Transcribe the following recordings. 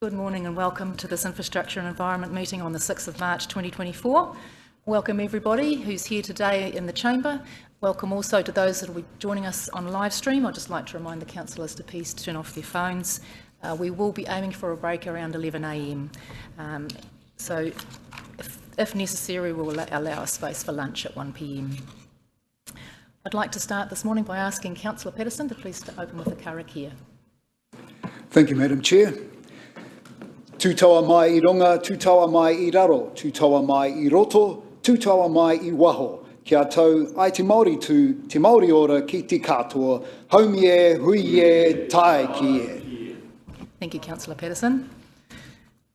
Good morning and welcome to this Infrastructure and Environment meeting on the 6th of March 2024. Welcome everybody who's here today in the chamber. Welcome also to those that will be joining us on live stream. I'd just like to remind the councillors to please turn off their phones. We will be aiming for a break around 11 a.m. So if necessary, we'll allow a space for lunch at 1 p.m. I'd like to start this morning by asking Councillor Patterson to please open with a karakia. Thank you, Madam Chair. Tūtaua mai I runga, tūtaua mai I raro, tūtaua mai I roto, tūtaua mai I waho. Kia tau, ai te Māori tū, te Māori ora ki te katoa, haumi e, hui e, tae ki e. Thank you, Councillor Patterson.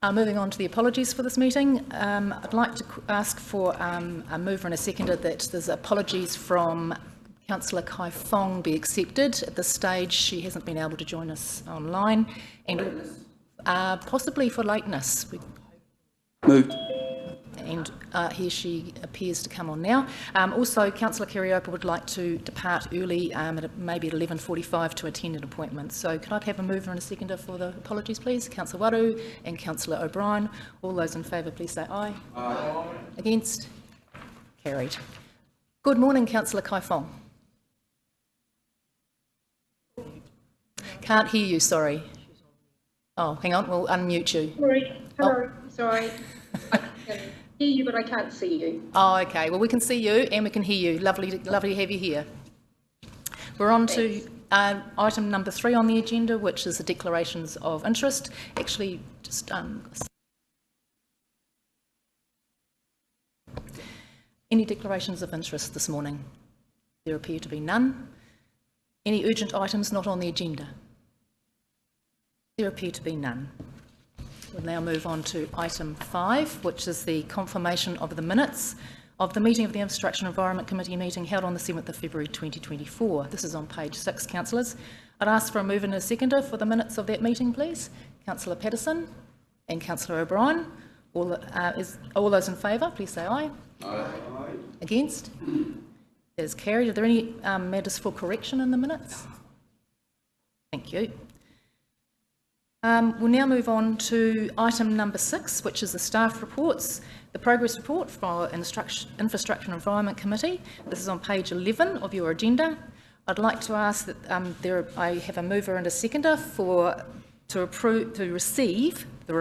Moving on to the apologies for this meeting, I'd like to ask for a mover and a seconder that there's apologies from Councillor Kai Fong be accepted. At this stage, she hasn't been able to join us online, and possibly for lateness. Moved. And here she appears to come on now. Also, Councillor Kiriopa would like to depart early, maybe at 11:45 to attend an appointment. So could I have a mover and a seconder for the apologies, please? Councillor Waru and Councillor O'Brien. All those in favour, please say aye. Aye. Against? Carried. Good morning, Councillor Kai Fong. Can't hear you, sorry. Oh, hang on, we'll unmute you. Sorry, hello, sorry. I can hear you, but I can't see you. Oh, okay. Well, we can see you and we can hear you. Lovely to have you here. We're on to item number 3 on the agenda, which is the declarations of interest. Actually, just any declarations of interest this morning? There appear to be none. Any urgent items not on the agenda? There appear to be none. We'll now move on to item 5, which is the confirmation of the minutes of the meeting of the Infrastructure and Environment Committee meeting held on the 7th of February 2024. This is on page 6, councillors. I'd ask for a mover and a seconder for the minutes of that meeting, please. Councillor Patterson and Councillor O'Brien. All those in favour, please say aye. Aye. Against? That is carried. Are there any matters for correction in the minutes? Thank you. We'll now move on to item number 6, which is the staff reports. The progress report for Infrastructure and Environment Committee. This is on page 11 of your agenda. I'd like to ask that I have a mover and a seconder to receive the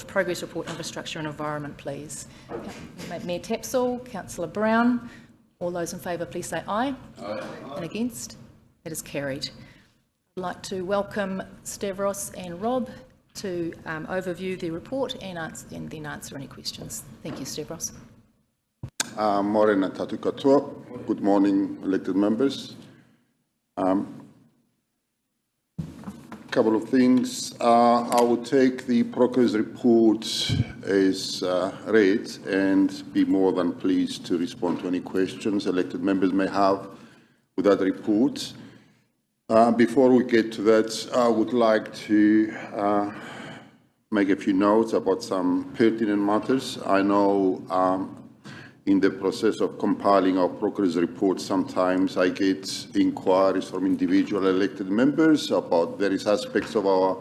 progress report, Infrastructure and Environment, please. Mayor Tapsell, Councillor Brown. All those in favour, please say aye. Aye. And against? That is carried. I'd like to welcome Stavros and Rob to overview the report and then answer any questions. Thank you, Stavros. Morena tatu katoa. Good morning, elected members. Couple of things. I will take the progress report as read and be more than pleased to respond to any questions elected members may have with that report. Before we get to that, I would like to make a few notes about some pertinent matters. I know in the process of compiling our progress report, sometimes I get inquiries from individual elected members about various aspects of our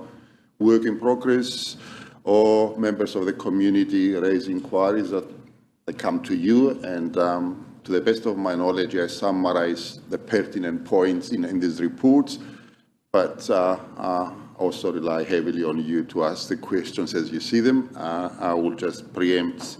work in progress, or members of the community raise inquiries that they come to you, and to the best of my knowledge, I summarize the pertinent points in these reports, but also rely heavily on you to ask the questions as you see them. I will just preempt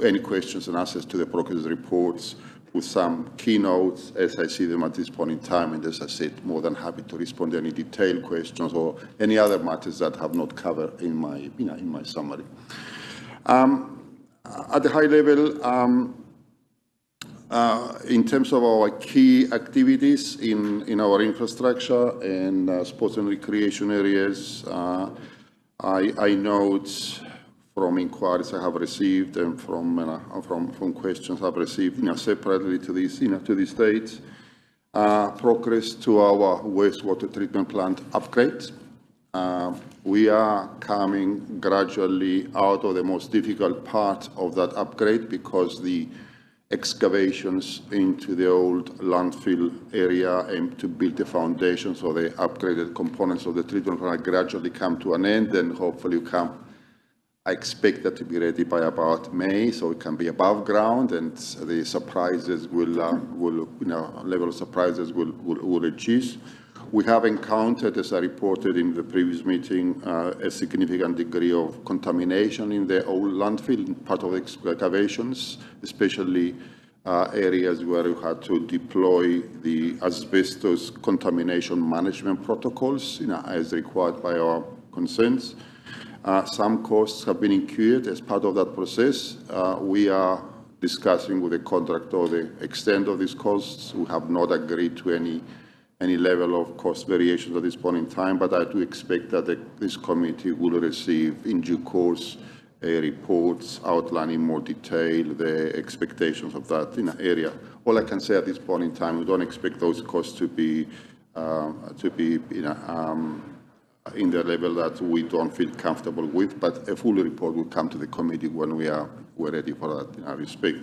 any questions and answers to the progress reports with some keynotes as I see them at this point in time, and as I said, more than happy to respond to any detailed questions or any other matters that have not covered in my summary. At the high level, in terms of our key activities in our infrastructure and sports and recreation areas, I note from inquiries I have received and from questions I've received, separately to these states, progress to our wastewater treatment plant upgrade. We are coming gradually out of the most difficult part of that upgrade because the excavations into the old landfill area and to build the foundation so the upgraded components of the treatment plant gradually come to an end and hopefully I expect that to be ready by about May, so it can be above ground, and the surprises level of surprises will reduce. We have encountered, as I reported in the previous meeting, a significant degree of contamination in the old landfill, part of the excavations, especially areas where we had to deploy the asbestos contamination management protocols, as required by our concerns. Some costs have been incurred as part of that process. We are discussing with the contractor the extent of these costs. We have not agreed to any level of cost variations at this point in time, but I do expect that this committee will receive in due course reports outlining in more detail the expectations of that area. All I can say at this point in time, we don't expect those costs to be in the level that we don't feel comfortable with, but a full report will come to the committee when we're ready for that in our respect.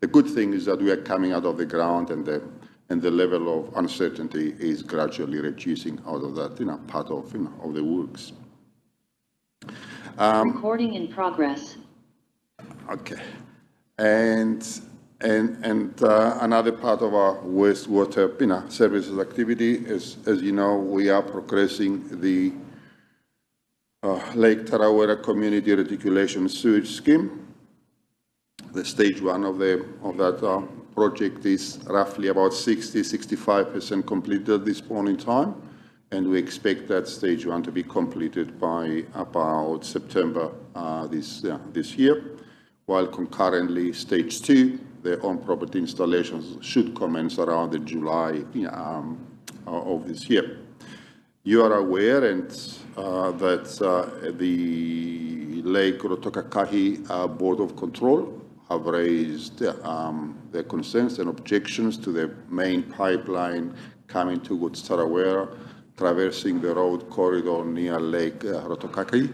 The good thing is that we are coming out of the ground and the level of uncertainty is gradually reducing out of that part of the works. Recording in progress. Okay, and another part of our wastewater services activity is, as you know, we are progressing the Lake Tarawera Community Reticulation Sewage Scheme. The stage one of that project is roughly about 60–65% completed at this point in time, and we expect that stage one to be completed by about September this year, while concurrently stage two, the on-property installations, should commence around the July of this year. You are aware that the Lake Rotorua Board of Control have raised their concerns and objections to the main pipeline coming towards Tarawera, traversing the road corridor near Lake Rotorua.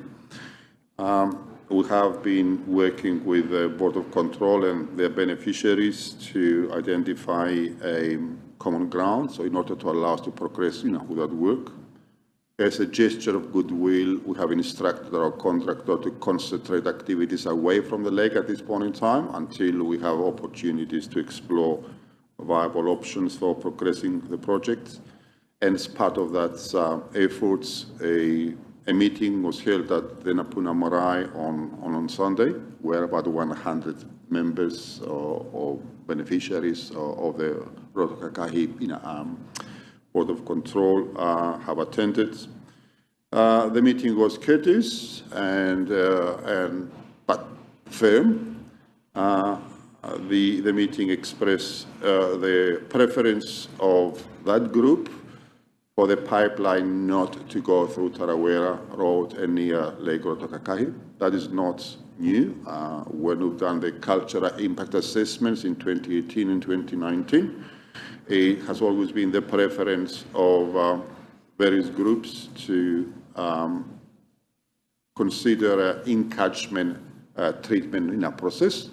We have been working with the Board of Control and their beneficiaries to identify a common ground, so in order to allow us to progress with that work. As a gesture of goodwill, we have instructed our contractor to concentrate activities away from the lake at this point in time until we have opportunities to explore viable options for progressing the project. And as part of that efforts, a meeting was held at the Napuna Marae on Sunday, where about 100 members or beneficiaries of the Rotorua Board of Control have attended. The meeting was courteous but firm. The meeting expressed the preference of that group for the pipeline not to go through Tarawera Road and near Lake Rotorua. That is not new. When we've done the cultural impact assessments in 2018 and 2019, it has always been the preference of various groups to consider in-catchment treatment in a process.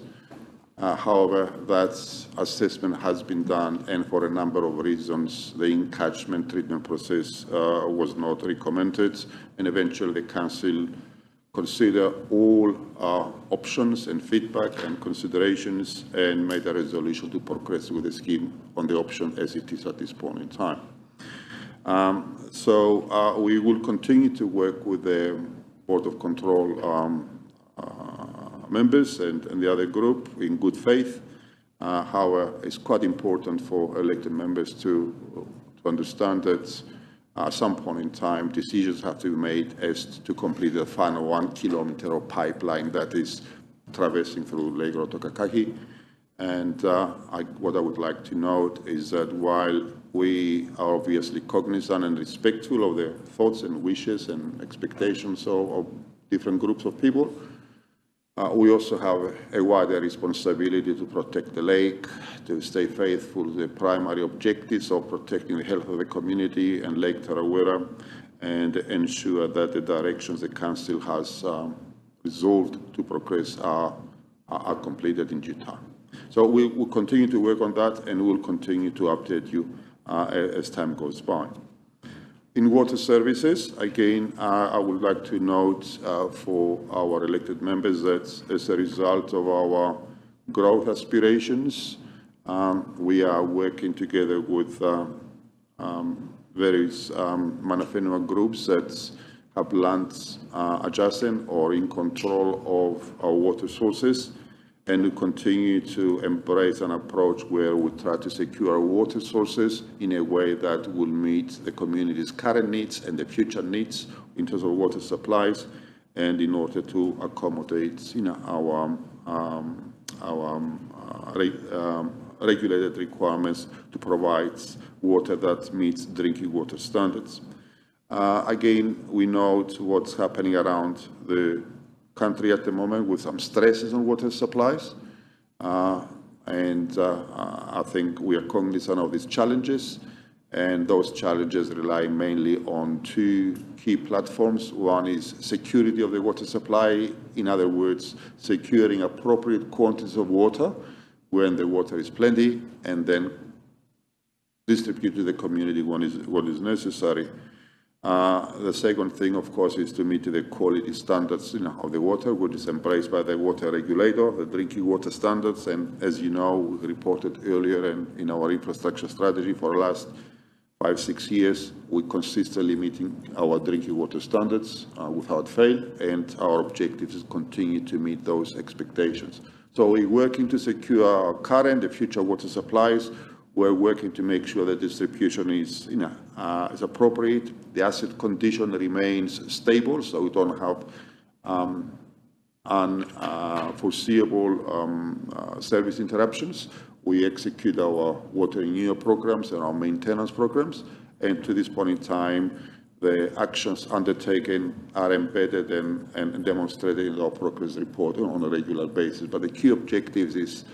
However, that assessment has been done, and for a number of reasons, the in-catchment treatment process was not recommended, and eventually the Council considered all options and feedback and considerations and made a resolution to progress with the scheme on the option as it is at this point in time. So we will continue to work with the Board of Control members and the other group in good faith. However, it's quite important for elected members to understand that at some point in time, decisions have to be made as to complete the final 1 kilometer of pipeline that is traversing through Lake Rotorua. And what I would like to note is that while we are obviously cognizant and respectful of the thoughts and wishes and expectations of different groups of people, we also have a wider responsibility to protect the lake, to stay faithful to the primary objectives of protecting the health of the community and Lake Tarawera, and ensure that the directions the Council has resolved to progress are completed in due time. So we will continue to work on that, and we'll continue to update you as time goes by. In water services, again, I would like to note for our elected members that as a result of our growth aspirations, we are working together with various manufacturing groups that have lands adjacent or in control of our water sources, and we continue to embrace an approach where we try to secure our water sources in a way that will meet the community's current needs and the future needs in terms of water supplies, and in order to accommodate our regulated requirements to provide water that meets drinking water standards. Again, we note what's happening around the country at the moment with some stresses on water supplies. And I think we are cognizant of these challenges, and those challenges rely mainly on two key platforms. One is security of the water supply, in other words, securing appropriate quantities of water when the water is plenty, and then distribute to the community when what is necessary. The second thing, of course, is to meet the quality standards of the water, which is embraced by the water regulator, the drinking water standards. And as you know, we reported earlier in our infrastructure strategy for the last 5-6 years, we're consistently meeting our drinking water standards without fail, and our objective is to continue to meet those expectations. So we're working to secure our current and future water supplies. We're working to make sure that distribution is appropriate. The asset condition remains stable, so we don't have unforeseeable service interruptions. We execute our water renewal programs and our maintenance programs, and to this point in time, the actions undertaken are embedded and demonstrated in our progress report on a regular basis. But the key objectives is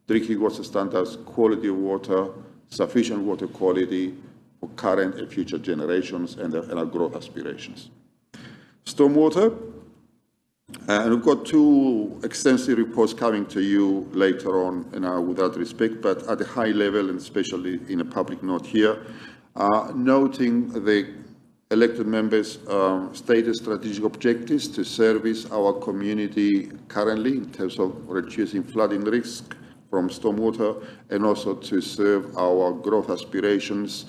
drinking water standards, quality of water, sufficient water quality for current and future generations, and our growth aspirations. Stormwater, and we've got two extensive reports coming to you later on with that respect, but at a high level, and especially in a public note here, noting the elected members' stated strategic objectives to service our community currently in terms of reducing flooding risk from stormwater, and also to serve our growth aspirations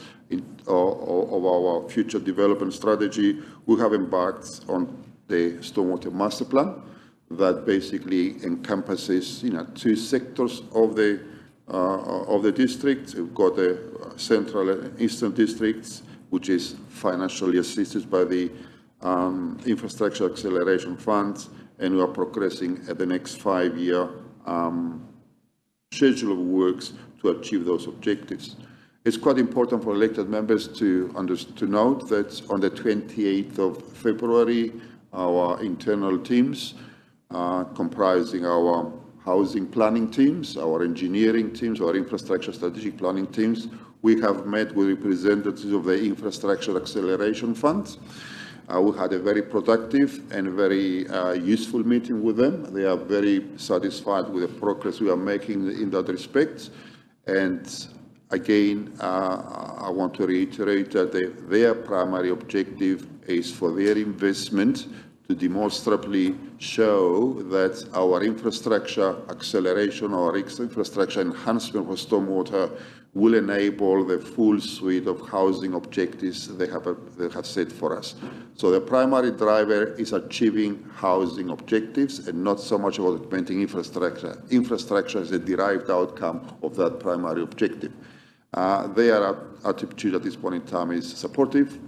of our future development strategy. We have embarked on the Stormwater Master Plan that basically encompasses two sectors of the district. We've got the Central and Eastern districts, which is financially assisted by the Infrastructure Acceleration Funds, and we are progressing at the next 5-year schedule of works to achieve those objectives. It's quite important for elected members to note that on the 28th of February, our internal teams, comprising our housing planning teams, our engineering teams, our infrastructure strategic planning teams, we have met with representatives of the Infrastructure Acceleration Fund. We had a very productive and very useful meeting with them. They are very satisfied with the progress we are making in that respect. And again, I want to reiterate that their primary objective is for their investment to demonstrably show that our infrastructure acceleration or infrastructure enhancement for stormwater will enable the full suite of housing objectives they have set for us. So the primary driver is achieving housing objectives and not so much about augmenting infrastructure. Infrastructure is a derived outcome of that primary objective. Their attitude at this point in time is supportive,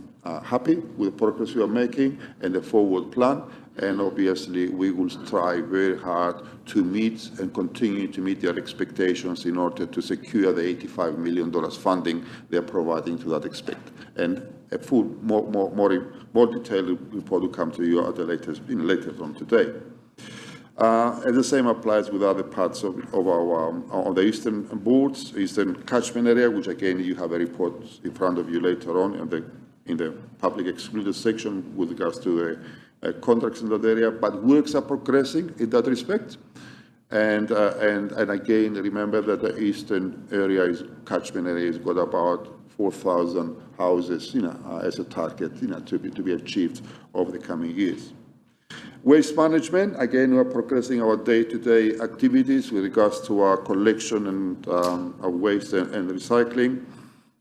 happy with the progress we are making and the forward plan, and obviously we will strive very hard to meet and continue to meet their expectations in order to secure the $85 million funding they are providing to that respect. And a full, more detailed report will come to you at the later on today. And the same applies with other parts of the eastern boards, eastern catchment area, which again you have a report in front of you later on in the public excluded section with regards to the contracts in that area. But works are progressing in that respect, And again, remember that the eastern area catchment area has got about 4,000 houses, as a target, to be achieved over the coming years. Waste management, again, we're progressing our day-to-day activities with regards to our collection and of waste and recycling.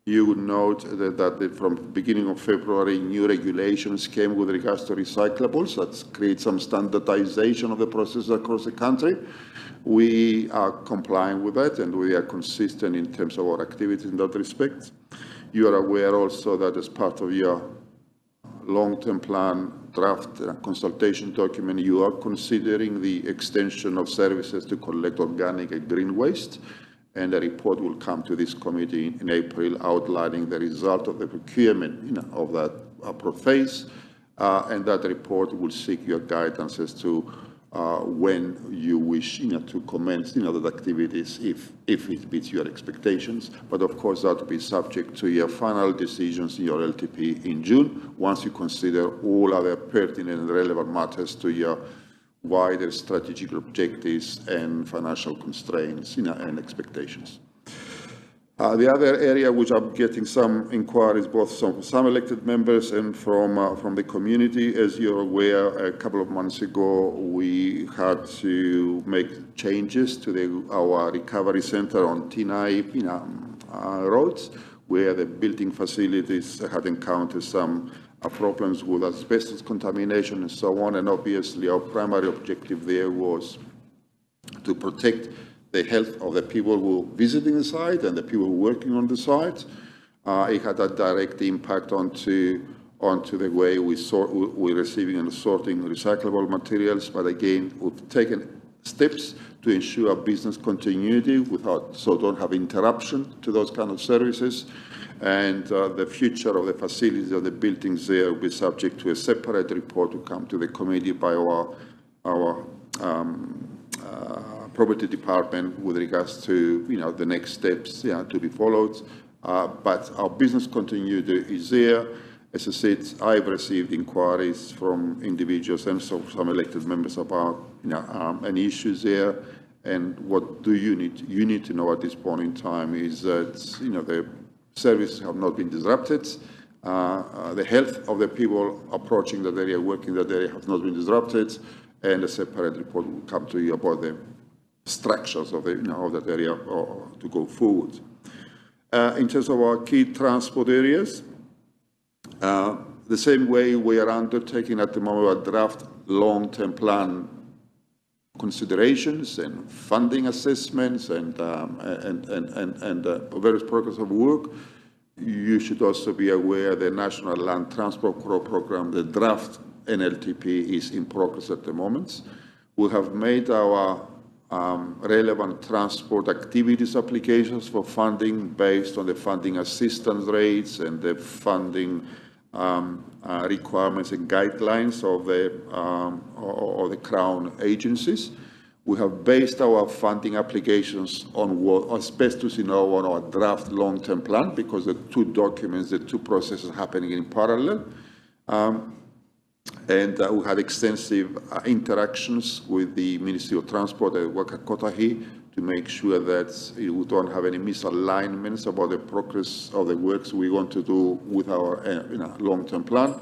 You would note that from the beginning of February, new regulations came with regards to recyclables. That's created some standardization of the process across the country. We are complying with that, and we are consistent in terms of our activities in that respect. You are aware also that as part of your long-term plan draft consultation document, you are considering the extension of services to collect organic and green waste, and a report will come to this committee in April outlining the result of the procurement of that phase, and that report will seek your guidance as to when you wish to commence the activities if it meets your expectations. But of course that will be subject to your final decisions in your LTP in June, once you consider all other pertinent and relevant matters to your wider strategic objectives and financial constraints and expectations. The other area which I'm getting some inquiries, both from some elected members and from the community, as you're aware, a couple of months ago we had to make changes to our recovery center on Tinai roads, where the building facilities had encountered some problems with asbestos contamination and so on. And obviously our primary objective there was to protect the health of the people who were visiting the site and the people working on the site. It had a direct impact onto the way we're receiving and sorting recyclable materials. But again, we've taken steps to ensure business continuity so don't have interruption to those kind of services. And the future of the facilities of the buildings there will be subject to a separate report to come to the committee by our property department with regards to the next steps to be followed. But our business continuity is there. As I said, I've received inquiries from individuals and some elected members about any issues there. And what do you need to know at this point in time is that the services have not been disrupted. The health of the people approaching that area, working that area, has not been disrupted, and a separate report will come to you about the structures of that area to go forward. In terms of our key transport areas, the same way we are undertaking at the moment a draft long-term plan considerations and funding assessments and various progress of work. You should also be aware the National Land Transport Program, the draft NLTP, is in progress at the moment. We have made our relevant transport activities applications for funding based on the funding assistance rates and the funding requirements and guidelines of the Crown agencies. We have based our funding applications on what, as best as you know, on our draft long-term plan, because the two documents, the two processes are happening in parallel. And we had extensive interactions with the Ministry of Transport at Waka Kotahi to make sure that we don't have any misalignments about the progress of the works we want to do with our long-term plan.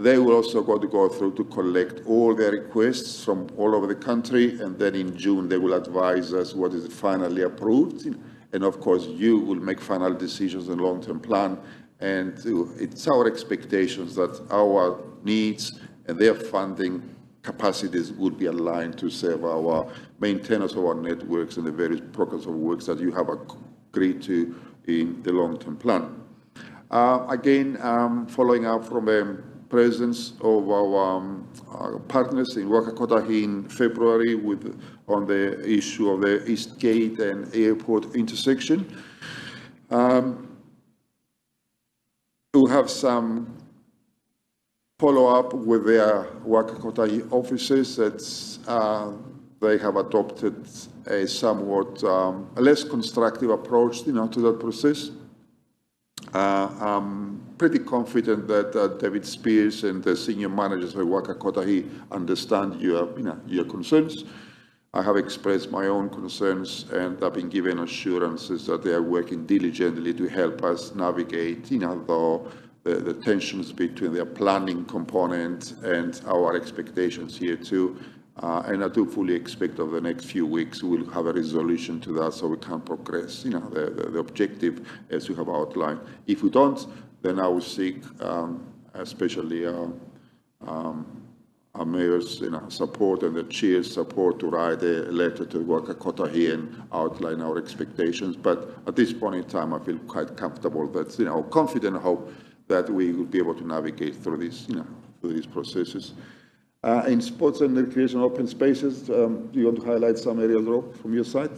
They will also got to go through to collect all their requests from all over the country, and then in June they will advise us what is finally approved. And of course, you will make final decisions on long-term plan. And it's our expectations that our needs and their funding capacities would be aligned to serve our maintenance of our networks and the various progress of works that you have agreed to in the long-term plan. Again, following up from the presence of our partners in Waka Kotahi in February on the issue of the East Gate and Airport intersection. To have some follow-up with their Waka Kotahi officers that they have adopted a somewhat less constructive approach to that process. I'm pretty confident that David Spears and the senior managers of Waka Kotahi understand your concerns. I have expressed my own concerns, and I've been given assurances that they are working diligently to help us navigate, the tensions between their planning component and our expectations here too. And I do fully expect over the next few weeks we'll have a resolution to that so we can progress, the objective as you have outlined. If we don't, then I will seek, especially our mayor's support and the chair's support to write a letter to Waka Kotahi and outline our expectations. But at this point in time, I feel quite comfortable that, confident and hope that we will be able to navigate through this, through these processes. In sports and recreation open spaces, do you want to highlight some areas, Rob, from your side?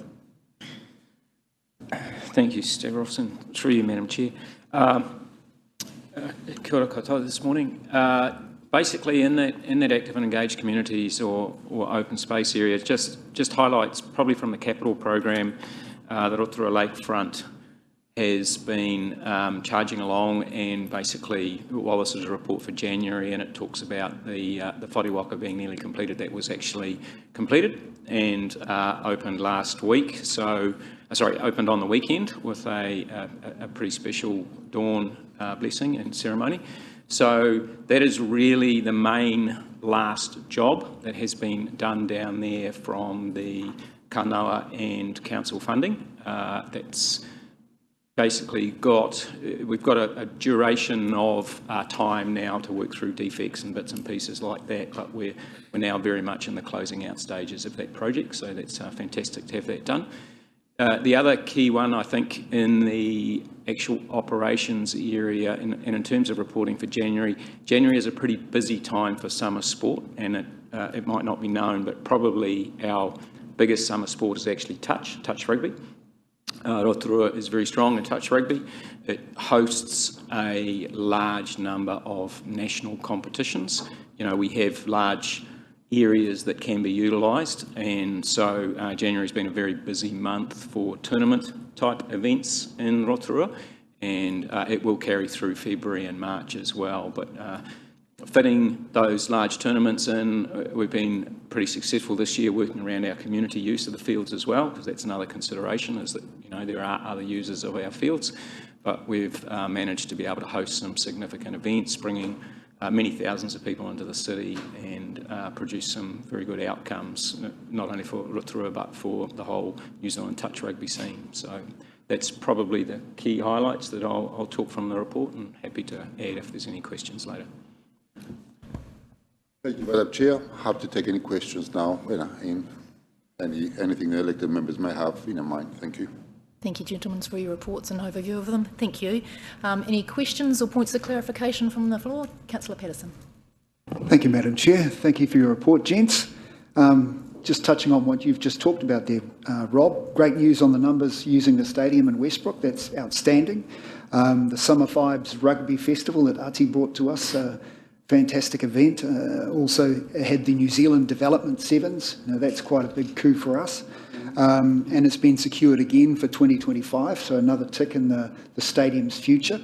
Thank you, Stavros, and through you, Madam Chair. Kia ora koutou this morning. Basically, in that active and engaged communities or open space area, just highlights probably from the capital program, the Rotorua Lakefront has been charging along, and basically, while this is a report for January and it talks about the whariwaka being nearly completed, that was actually completed and opened last week. So, opened on the weekend with a pretty special dawn blessing and ceremony. So that is really the main last job that has been done down there from the Kanoa and council funding. That's basically we've got a duration of time now to work through defects and bits and pieces like that, but we're now very much in the closing out stages of that project, so that's fantastic to have that done. The other key one, I think, in the actual operations area, and in terms of reporting for January is a pretty busy time for summer sport, and it might not be known, but probably our biggest summer sport is actually touch rugby. Rotorua is very strong in touch rugby. It hosts a large number of national competitions. We have large areas that can be utilised, and so January's been a very busy month for tournament type events in Rotorua, and it will carry through February and March as well. But fitting those large tournaments in, we've been pretty successful this year working around our community use of the fields as well, because that's another consideration, is that there are other users of our fields, but we've managed to be able to host some significant events, bringing many thousands of people into the city and produce some very good outcomes, not only for Rotorua but for the whole New Zealand touch rugby scene. So that's probably the key highlights that I'll talk from the report, and happy to add if there's any questions later. Thank you, Madam Chair. Happy to take any questions now, in anything the elected members may have in mind. Thank you. Thank you, gentlemen, for your reports and overview of them. Thank you. Any questions or points of clarification from the floor? Councillor Patterson. Thank you, Madam Chair. Thank you for your report, gents. Just touching on what you've just talked about there, Rob, great news on the numbers using the stadium in Westbrook. That's outstanding. The Summer Vibes Rugby Festival that Ati brought to us, fantastic event. Also had the New Zealand Development Sevens. That's quite a big coup for us. And it's been secured again for 2025, so another tick in the stadium's future.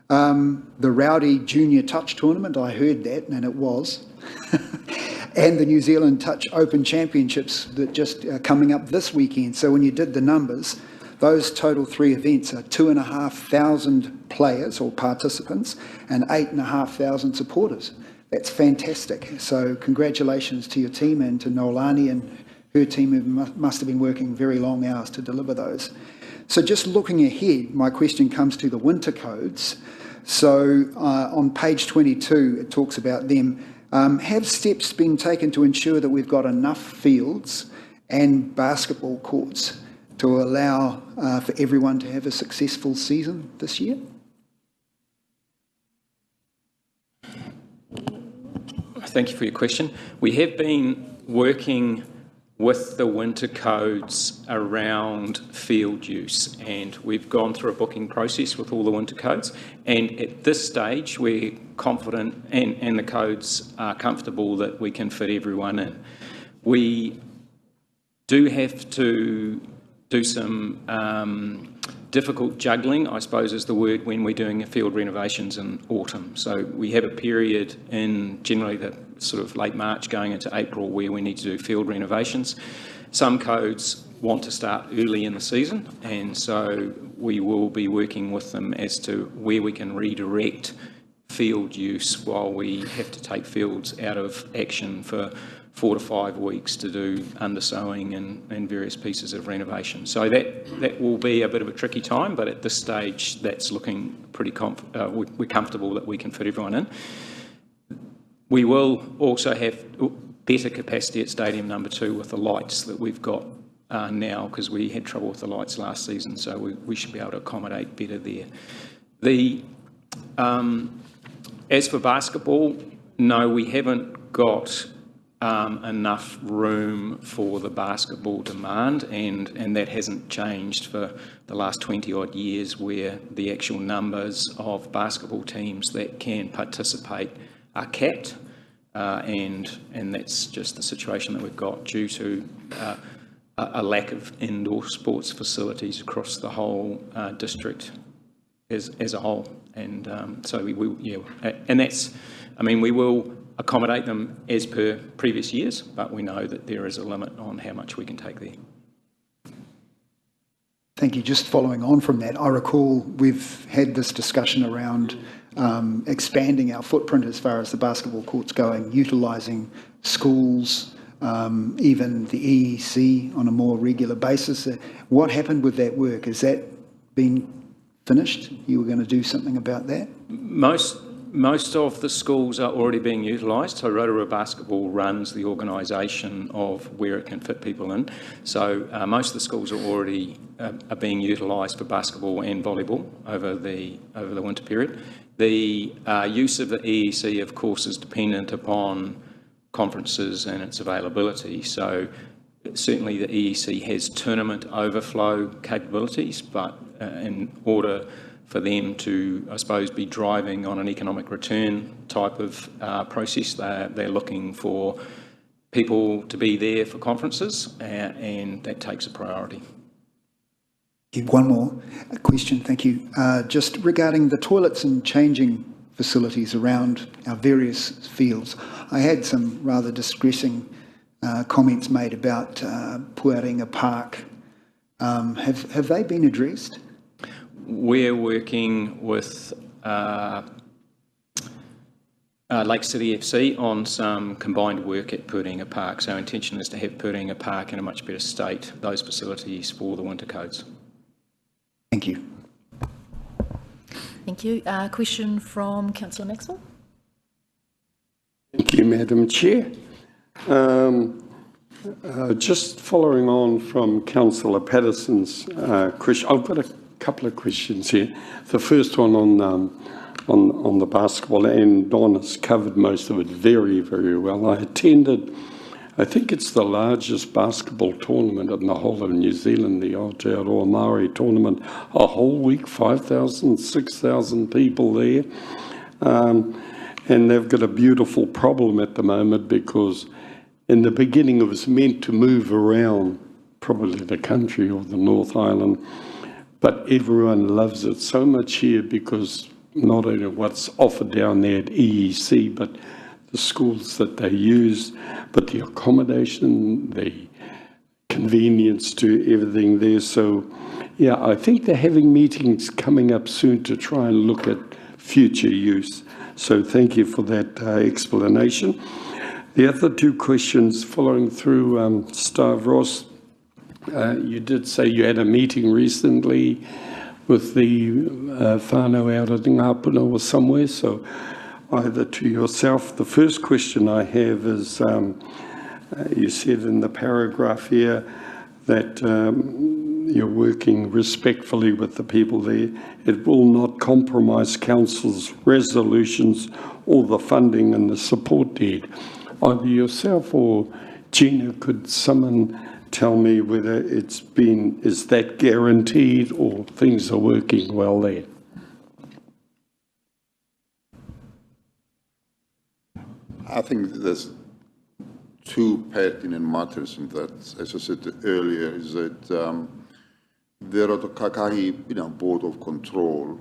The Rowdy Junior Touch Tournament, I heard that, and it was. And the New Zealand Touch Open Championships that just coming up this weekend. So when you did the numbers, those total 3 events are 2,500 players or participants and 8,500 supporters. That's fantastic. So congratulations to your team and to Nolani and her team, who must have been working very long hours to deliver those. So just looking ahead, my question comes to the winter codes. So on page 22, it talks about them. Have steps been taken to ensure that we've got enough fields and basketball courts to allow for everyone to have a successful season this year? Thank you for your question. We have been working with the winter codes around field use, and we've gone through a booking process with all the winter codes, and at this stage we're confident and the codes are comfortable that we can fit everyone in. We do have to do some difficult juggling, I suppose is the word, when we're doing field renovations in autumn. So we have a period in generally the sort of late March going into April where we need to do field renovations. Some codes want to start early in the season, and so we will be working with them as to where we can redirect field use while we have to take fields out of action for 4 to 5 weeks to do undersowing and various pieces of renovation. So that will be a bit of a tricky time, but at this stage that's looking pretty we're comfortable that we can fit everyone in. We will also have better capacity at Stadium Number 2 with the lights that we've got now, because we had trouble with the lights last season, so we should be able to accommodate better there. As for basketball, no, we haven't got enough room for the basketball demand, and that hasn't changed for the last 20 odd years, where the actual numbers of basketball teams that can participate are capped, and that's just the situation that we've got due to a lack of indoor sports facilities across the whole district as a whole. And so we will accommodate them as per previous years, but we know that there is a limit on how much we can take there. Thank you. Just following on from that, I recall we've had this discussion around expanding our footprint as far as the basketball courts going, utilising schools, even the EEC on a more regular basis. What happened with that work? Has that been finished? You were going to do something about that? Most of the schools are already being utilised, so Rotorua Basketball runs the organisation of where it can fit people in. So most of the schools are already being utilised for basketball and volleyball over the winter period. The use of the EEC, of course, is dependent upon conferences and its availability. So certainly the EEC has tournament overflow capabilities, but in order for them to, I suppose, be driving on an economic return type of process, they're looking for people to be there for conferences, and that takes a priority. One more question, thank you. Just regarding the toilets and changing facilities around our various fields, I had some rather distressing comments made about Puarenga Park. Have they been addressed? We're working with Lake City FC on some combined work at Puarenga Park. So our intention is to have Puarenga Park in a much better state, those facilities for the winter codes. Thank you. Thank you. Question from Councillor Maxwell. Thank you, Madam Chair. Just following on from Councillor Patterson's question, I've got a couple of questions here. The first one on the basketball, and Don has covered most of it very, very well. I attended, I think it's the largest basketball tournament in the whole of New Zealand, the Aotearoa Māori tournament, a whole week, 5,000, 6,000 people there. And they've got a beautiful problem at the moment, because in the beginning it was meant to move around probably the country or the North Island, but everyone loves it so much here because not only what's offered down there at EEC, but the schools that they use, but the accommodation, the convenience to everything there. So, yeah, I think they're having meetings coming up soon to try and look at future use. So thank you for that explanation. The other two questions following through Stavros. You did say you had a meeting recently with the whānau out at Ngāpuna or somewhere, so either to yourself. The first question I have is, you said in the paragraph here that you're working respectfully with the people there. It will not compromise Council's resolutions or the funding and the support there. Either yourself or Gina, could someone tell me whether it's been, is that guaranteed or things are working well there? I think there's two pertinent matters in that. As I said earlier, is that the Rotorua Board of Control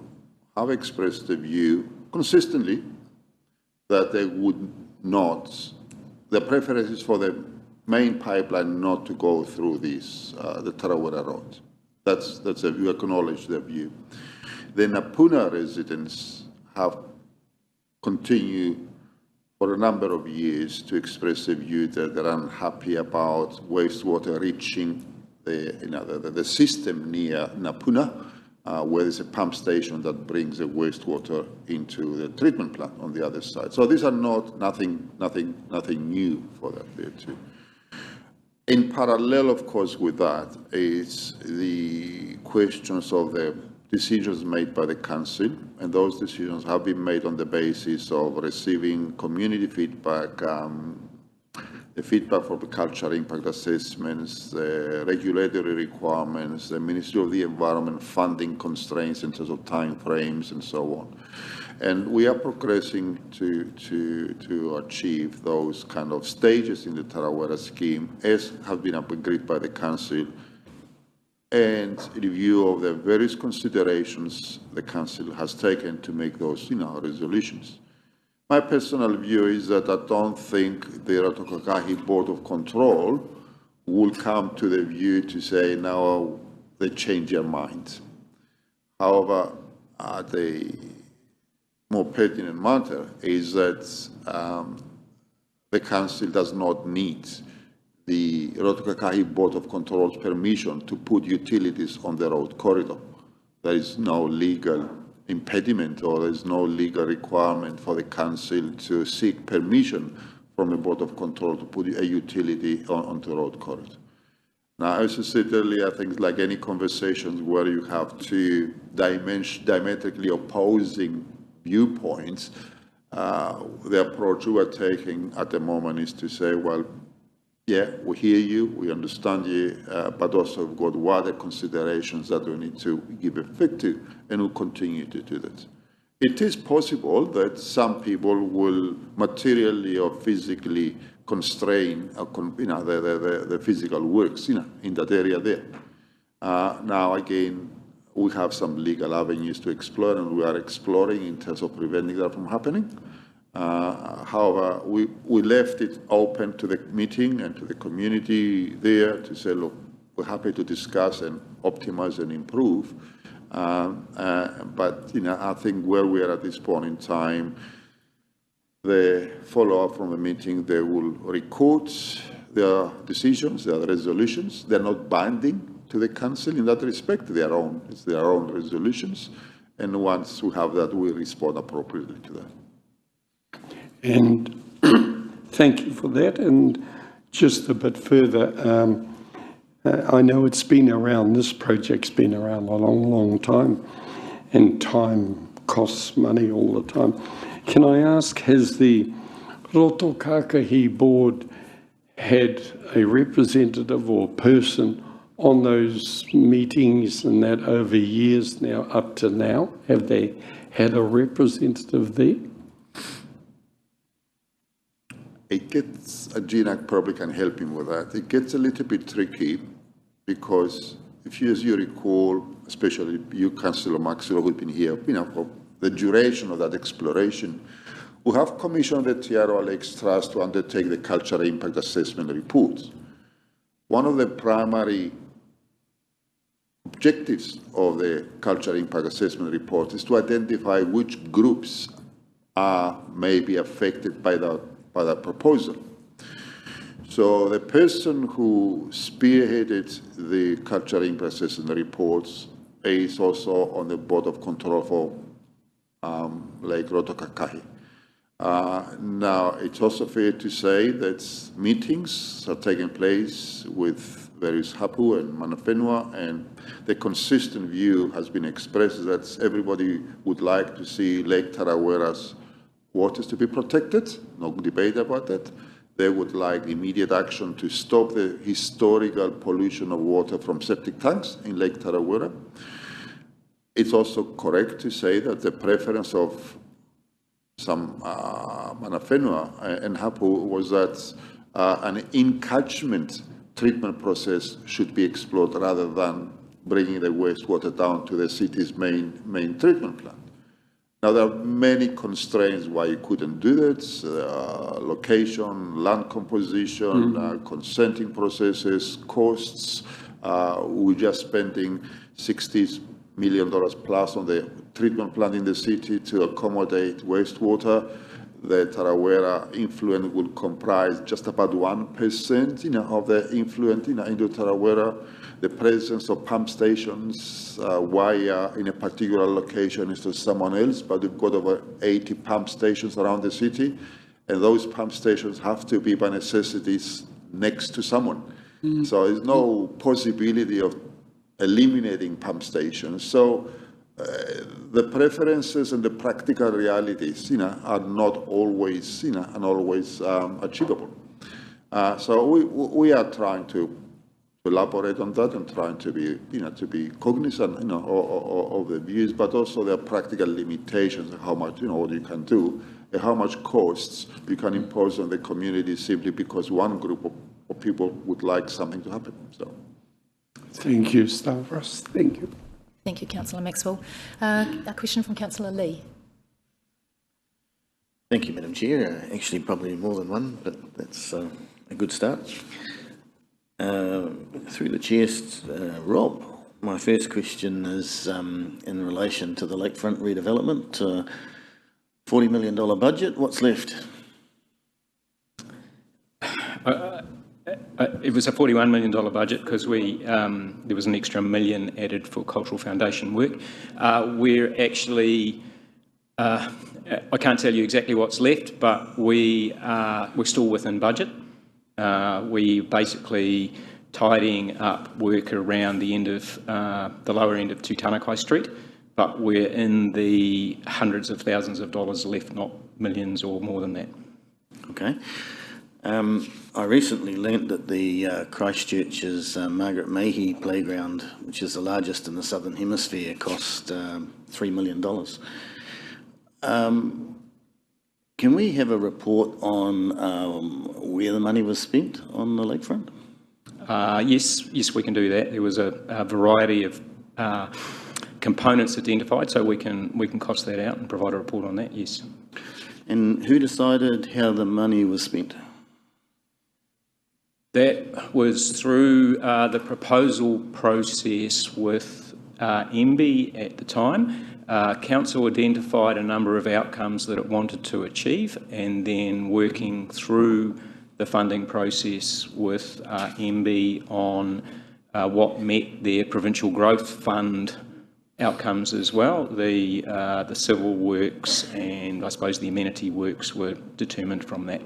have expressed the view consistently that they would not, the preference is for the main pipeline not to go through this, the Tarawera Road. We acknowledge their view. The Napuna residents have continued for a number of years to express a view that they're unhappy about wastewater reaching the system near Napuna, where there's a pump station that brings the wastewater into the treatment plant on the other side. So these are nothing new for that there too. In parallel, of course, with that is the questions of the decisions made by the council, and those decisions have been made on the basis of receiving community feedback, the feedback from the cultural impact assessments, the regulatory requirements, the Ministry of the Environment funding constraints in terms of time frames and so on. And we are progressing to achieve those kind of stages in the Tarawera scheme, as have been agreed by the council, and in view of the various considerations the council has taken to make those resolutions. My personal view is that I don't think the Rotorua Board of Control will come to the view to say now they change their minds. However, the more pertinent matter is that the council does not need the Rotorua Board of Control's permission to put utilities on the road corridor. There is no legal impediment or there is no legal requirement for the council to seek permission from the Board of Control to put a utility on the road corridor. Now, as I said earlier, I think like any conversations where you have two diametrically opposing viewpoints, the approach we are taking at the moment is to say, well, yeah, we hear you, we understand you, but also we've got wider considerations that we need to give effect to, and we'll continue to do that. It is possible that some people will materially or physically constrain the physical works in that area there. Now, again, we have some legal avenues to explore, and we are exploring in terms of preventing that from happening. However, we left it open to the meeting and to the community there to say, look, we're happy to discuss and optimize and improve. But I think where we are at this point in time, the follow-up from the meeting, they will record their decisions, their resolutions. They're not binding to the council in that respect. It's their own resolutions. And once we have that, we'll respond appropriately to that. And thank you for that. And just a bit further, I know it's been around, this project's been around a long, long time, and time costs money all the time. Can I ask, has the Rotorua Board had a representative or person on those meetings and that over years now, up to now? Have they had a representative there? It gets, Gina probably can help him with that. It gets a little bit tricky because if you, as you recall, especially you, Councillor Maxwell, who've been here, for the duration of that exploration, we have commissioned the Rotorua Lakes Trust to undertake the cultural impact assessment reports. One of the primary objectives of the cultural impact assessment report is to identify which groups are maybe affected by that proposal. So the person who spearheaded the cultural impact assessment reports is also on the Board of Control for Lake Rotorua. Now, it's also fair to say that meetings are taking place with various hapu and manawhenua, and the consistent view has been expressed that everybody would like to see Lake Tarawera's waters to be protected, no debate about that. They would like immediate action to stop the historical pollution of water from septic tanks in Lake Tarawera. It's also correct to say that the preference of some manawhenua and hapu was that an in-catchment treatment process should be explored rather than bringing the wastewater down to the city's main treatment plant. Now, there are many constraints why you couldn't do that, location, land composition, consenting processes, costs. We're just spending $60 million plus on the treatment plant in the city to accommodate wastewater. The Tarawera influent will comprise just about 1%, of the influent, into Tarawera. The presence of pump stations, why in a particular location is to someone else, but we've got over 80 pump stations around the city, and those pump stations have to be by necessity next to someone. So there's no possibility of eliminating pump stations. So the preferences and the practical realities, are not always, achievable. So we are trying to elaborate on that and trying to be cognizant, of the views, but also there are practical limitations of how much, what you can do and how much costs you can impose on the community simply because one group of people would like something to happen. So, Thank you, Stavros. Thank you. Thank you, Councillor Maxwell. A question from Councillor Lee. Thank you, Madam Chair. Actually, probably more than one, but that's a good start. Through the Chair, Rob, my first question is in relation to the lakefront redevelopment. $40 million budget, what's left? It was a $41 million budget because there was an extra $1 million added for cultural foundation work. We're actually, I can't tell you exactly what's left, but we're still within budget. We basically tidying up work around the end of the lower end of Tūtanakai Street, but we're in the hundreds of thousands of dollars left, not millions or more than that. Okay. I recently learnt that the Christchurch's Margaret Mayhew playground, which is the largest in the Southern Hemisphere, cost $3 million. Can we have a report on where the money was spent on the lakefront? Yes, we can do that. There was a variety of components identified, so we can cost that out and provide a report on that. Yes. And who decided how the money was spent? That was through the proposal process with MB at the time. Council identified a number of outcomes that it wanted to achieve, and then working through the funding process with MB on what met their provincial growth fund outcomes as well. The civil works and I suppose the amenity works were determined from that.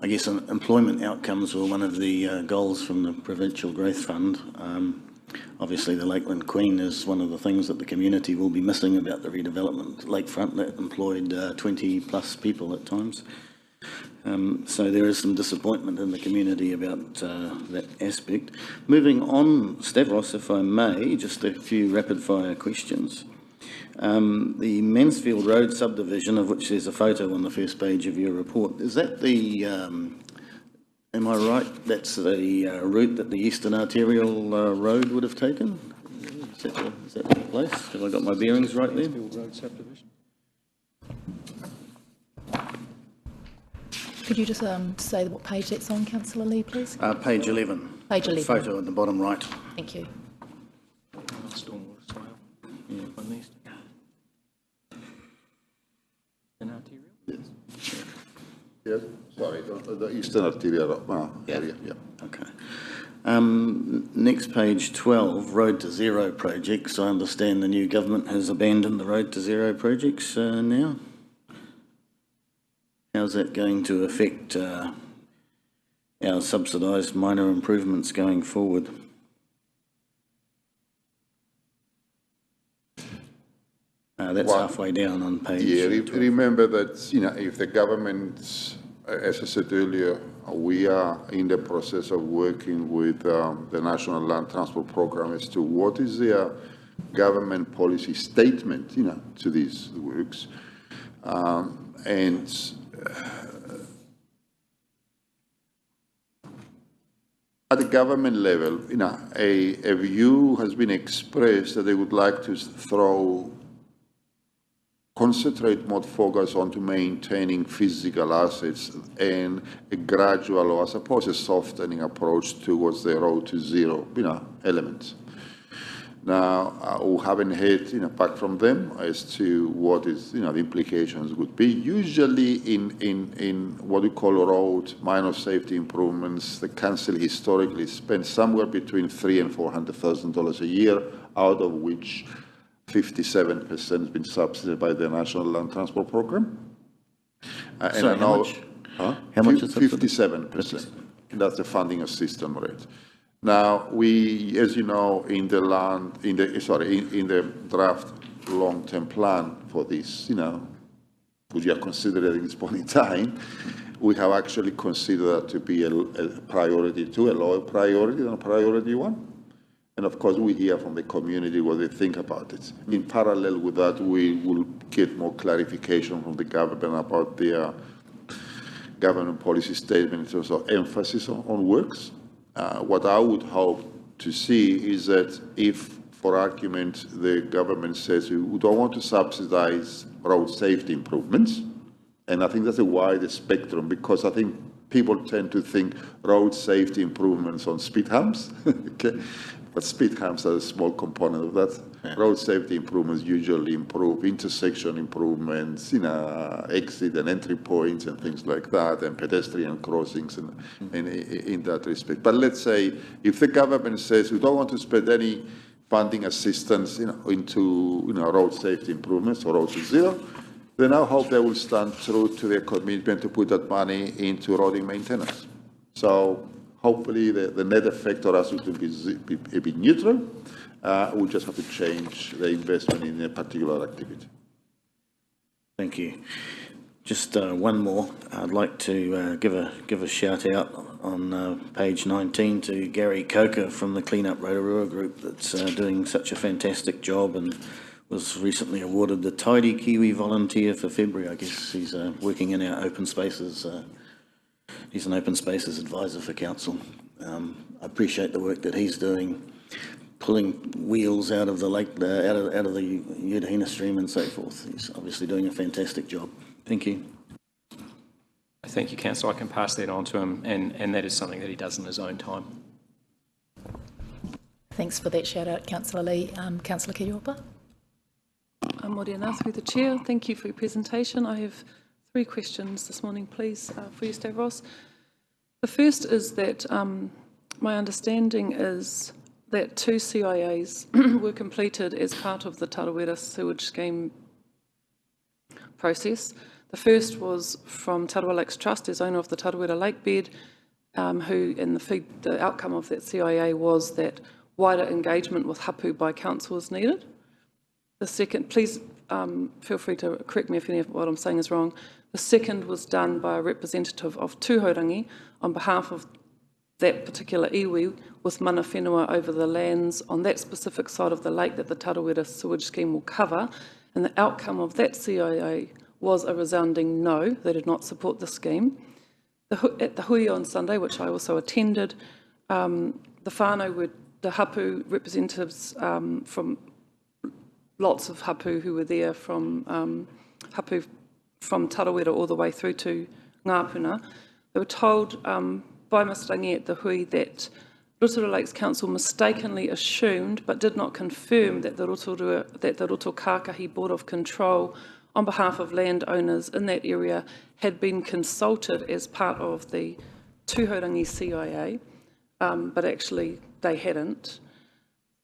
I guess employment outcomes were one of the goals from the Provincial Growth Fund. Obviously the Lakeland Queen is one of the things that the community will be missing about the redevelopment lakefront that employed 20 plus people at times. So there is some disappointment in the community about that aspect. Moving on, Stavros, if I may, just a few rapid fire questions. The Mansfield Road subdivision, of which there's a photo on the first page of your report, is that the, am I right, that's the route that the Eastern Arterial Road would have taken? Is that the place? Have I got my bearings right there? Mansfield Road subdivision. Could you just say what page that's on, Councillor Lee, please? Page 11. Page 11. Photo at the bottom right. Thank you. Stormwater swale. Yeah. On the Eastern Arterial? Yes. Yes. Sorry, the Eastern Arterial area. Yeah. Okay. Next page 12, Road to Zero projects. I understand the new government has abandoned the Road to Zero projects now. How's that going to affect our subsidised minor improvements going forward? That's halfway down on page. Yeah, remember that, if the government, as I said earlier, we are in the process of working with the National Land Transport Program as to what is their government policy statement, to these works. And at the government level, a view has been expressed that they would like to throw concentrate more focus on to maintaining physical assets and a gradual, or I suppose a softening approach towards the road to zero, elements. Now, we haven't heard, back from them as to what is, the implications would be. Usually in what we call road minor safety improvements, the council historically spent somewhere between $300,000 and $400,000 a year, out of which 57% has been subsidized by the National Land Transport Program. Sorry, how much? Huh? How much is 57%. That's the funding assistance rate. Now, we, as you know, in the draft long-term plan for this, which we are considering at this point in time, we have actually considered that to be a priority two, a lower priority than a priority one. And of course, we hear from the community what they think about it. In parallel with that, we will get more clarification from the government about their government policy statement in terms of emphasis on works. What I would hope to see is that if, for argument, the government says we don't want to subsidize road safety improvements, and I think that's a wider spectrum, because I think people tend to think road safety improvements on speed humps, okay? But speed humps are a small component of that. Yeah. Road safety improvements usually improve intersection improvements, exit and entry points and things like that, and pedestrian crossings and in that respect. But let's say if the government says we don't want to spend any funding assistance into road safety improvements or road to zero, then I hope they will stand true to their commitment to put that money into roading maintenance. So hopefully the net effect for us will be a bit neutral. We'll just have to change the investment in a particular activity. Thank you. Just one more. I'd like to give a shout out on page 19 to Gary Coker from the Clean Up Rotorua group that's doing such a fantastic job and was recently awarded the Tidy Kiwi Volunteer for February. I guess he's working in our open spaces. He's an open spaces advisor for council. I appreciate the work that he's doing, pulling wheels out of the lake, out of the Udahina stream and so forth. He's obviously doing a fantastic job. Thank you. Thank you, Councillor. I can pass that on to him, and that is something that he does in his own time. Thanks for that shout out, Councillor Lee. Councillor Kiriopa. Morena, through the chair. Thank you for your presentation. I have 3 questions this morning, please, for you, Stavros. The first is that my understanding is that 2 CIAs were completed as part of the Tarawera sewage scheme process. The first was from Rotorua Lakes Trust as owner of the Tarawera lake bed, who, in the outcome of that CIA was that wider engagement with hapu by council is needed. The second, please feel free to correct me if any of what I'm saying is wrong. The second was done by a representative of Tūhorangi on behalf of that particular iwi with mana whenua over the lands on that specific side of the lake that the Tarawera sewage scheme will cover. And the outcome of that CIA was a resounding no. They did not support the scheme. At the hui on Sunday, which I also attended, the whānau were the hapu representatives from lots of hapu who were there from hapu from Tarawera all the way through to Ngāpuna. They were told by Mr. Rangi at the hui that Rotorua Lakes Council mistakenly assumed but did not confirm that the Rotorua Kākahi Board of Control on behalf of landowners in that area had been consulted as part of the Tūhorangi CIA, but actually they hadn't.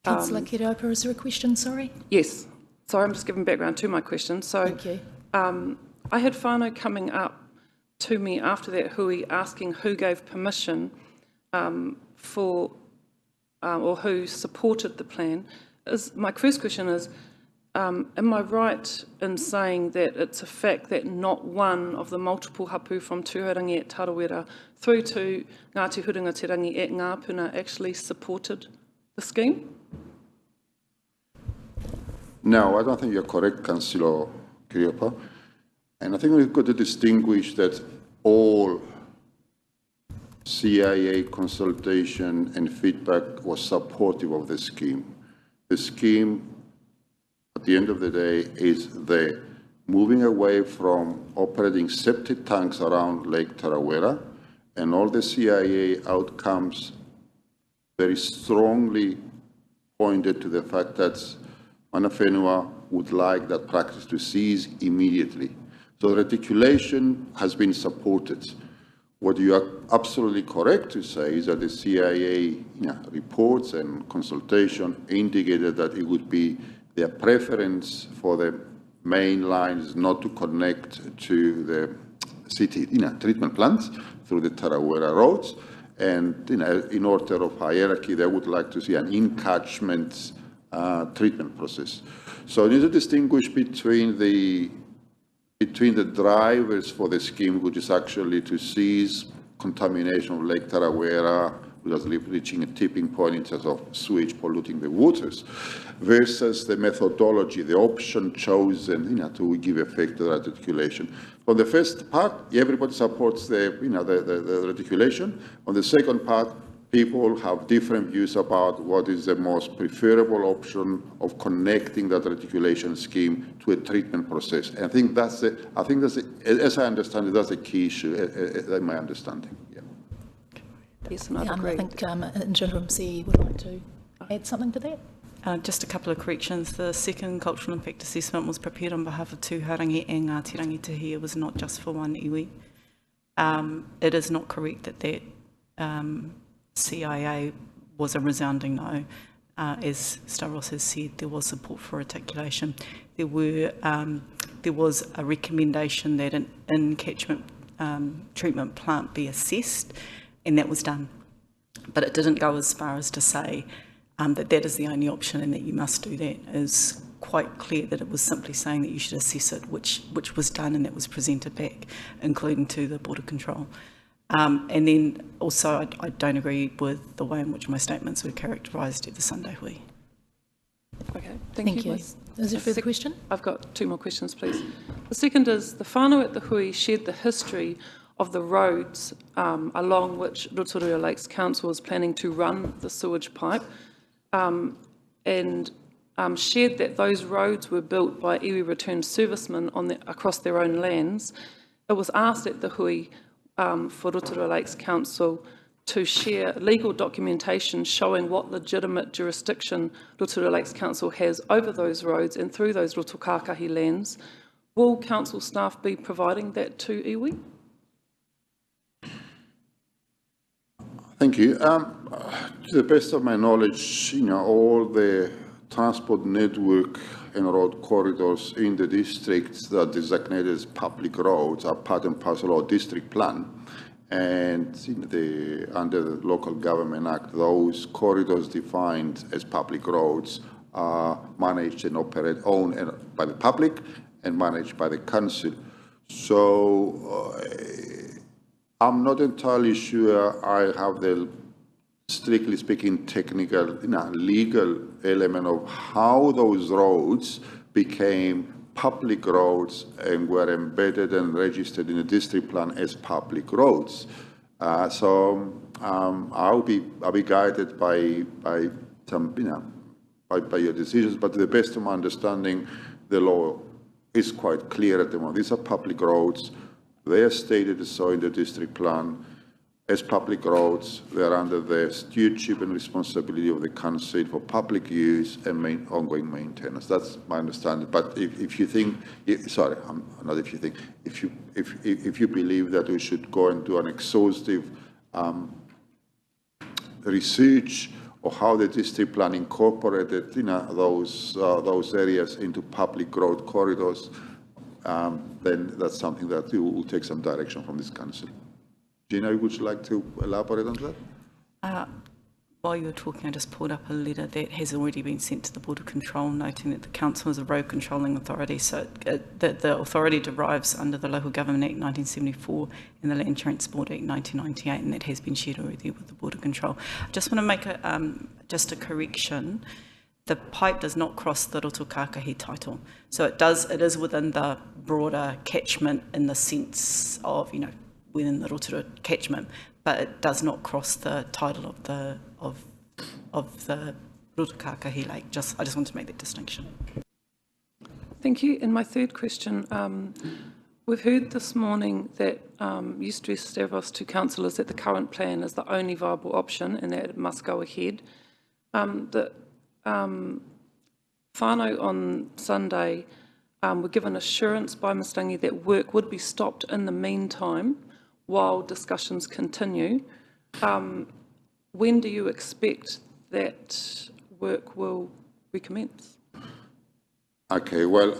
Councillor Kiriopa, is there a question, sorry? Yes. Sorry, I'm just giving background to my question. So, thank you. I had whānau coming up to me after that hui asking who gave permission for, or who supported the plan. My first question is, am I right in saying that it's a fact that not one of the multiple hapu from Tūhorangi at Tarawera through to Ngāti Hurunga Te Rangi at Ngāpuna actually supported the scheme? No, I don't think you're correct, Councillor Kiriopa. And I think we've got to distinguish that all CIA consultation and feedback was supportive of the scheme. The scheme, at the end of the day, is the moving away from operating septic tanks around Lake Tarawera, and all the CIA outcomes very strongly pointed to the fact that Mana Whenua would like that practice to cease immediately. So reticulation has been supported. What you are absolutely correct to say is that the CIA reports and consultation indicated that it would be their preference for the main lines not to connect to the city treatment plants through the Tarawera roads. And in order of hierarchy, they would like to see an in-catchment treatment process. So you need to distinguish between the drivers for the scheme, which is actually to cease contamination of Lake Tarawera, which is reaching a tipping point in terms of sewage polluting the waters, versus the methodology, the option chosen to give effect to the reticulation. On the first part, everybody supports the reticulation. On the second part, people have different views about what is the most preferable option of connecting that reticulation scheme to a treatment process. And I think that's as I understand it, that's a key issue, in my understanding. Yeah. Yes, and I I think Interim CE would like to add something to that. Just a couple of corrections. The second cultural impact assessment was prepared on behalf of two harangi and Ngāti Rangitahi. It was not just for one iwi. It is not correct that CIA was a resounding no. As Stavros has said, there was support for articulation. There was a recommendation that an in-catchment treatment plant be assessed, and that was done. But it didn't go as far as to say that is the only option and that you must do that. It is quite clear that it was simply saying that you should assess it, which was done, and that was presented back, including to the Border Control. And then also, I don't agree with the way in which my statements were characterised at the Sunday hui. Okay, thank you. Is there a further question? I've got two more questions, please. The second is, the whānau at the hui shared the history of the roads along which Rotorua Lakes Council is planning to run the sewage pipe, and shared that those roads were built by iwi returned servicemen across their own lands. It was asked at the hui for Rotorua Lakes Council to share legal documentation showing what legitimate jurisdiction Rotorua Lakes Council has over those roads and through those roto kākahi lands. Will council staff be providing that to iwi? Thank you. To the best of my knowledge, all the transport network and road corridors in the districts that are designated as public roads are part and parcel of district plan. And under the Local Government Act, those corridors defined as public roads are managed and owned by the public and managed by the council. So I'm not entirely sure I have the, strictly speaking, technical, legal element of how those roads became public roads and were embedded and registered in the district plan as public roads. So I'll be guided by some, by your decisions. But to the best of my understanding, the law is quite clear at the moment. These are public roads. They are stated so in the district plan as public roads. They are under the stewardship and responsibility of the council for public use and ongoing maintenance. That's my understanding. But if you think, sorry, not if you think, if you believe that we should go and do an exhaustive research of how the district plan incorporated, those areas into public road corridors, then that's something that will take some direction from this council. Gina, would you like to elaborate on that? While you were talking, I just pulled up a letter that has already been sent to the Border Control, noting that the council is a road controlling authority, so that the authority derives under the Local Government Act 1974 and the Land Transport Act 1998, and that has been shared already with the Border Control. I just want to make just a correction. The pipe does not cross the roto kākahi title, so it is within the broader catchment in the sense of within the Rotorua catchment, but it does not cross the title of the roto kākahi lake. I just want to make that distinction. Thank you. And my third question, we've heard this morning that you stressed, Stavros, to councillors that the current plan is the only viable option and that it must go ahead. The whānau on Sunday were given assurance by Mustangi that work would be stopped in the meantime while discussions continue. When do you expect that work will recommence? Okay, well,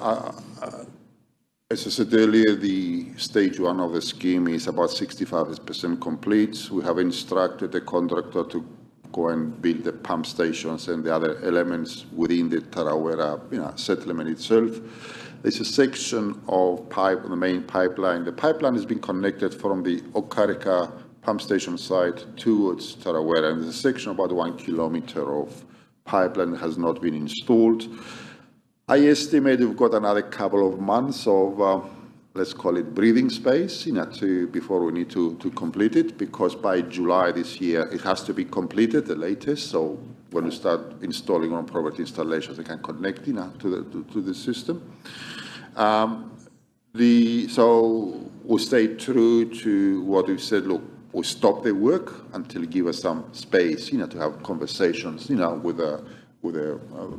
as I said earlier, the stage one of the scheme is about 65% complete. We have instructed the contractor to go and build the pump stations and the other elements within the Tarawera settlement itself. There's a section of pipe, the main pipeline. The pipeline has been connected from the Okareka pump station site towards Tarawera, and there's a section about 1 kilometre of pipeline that has not been installed. I estimate we've got another couple of months of, let's call it breathing space, before we need to complete it, because by July this year, it has to be completed, the latest. So when we start installing on property installations, they can connect, to the system. So we'll stay true to what we've said, look, we'll stop the work until give us some space, to have conversations, with the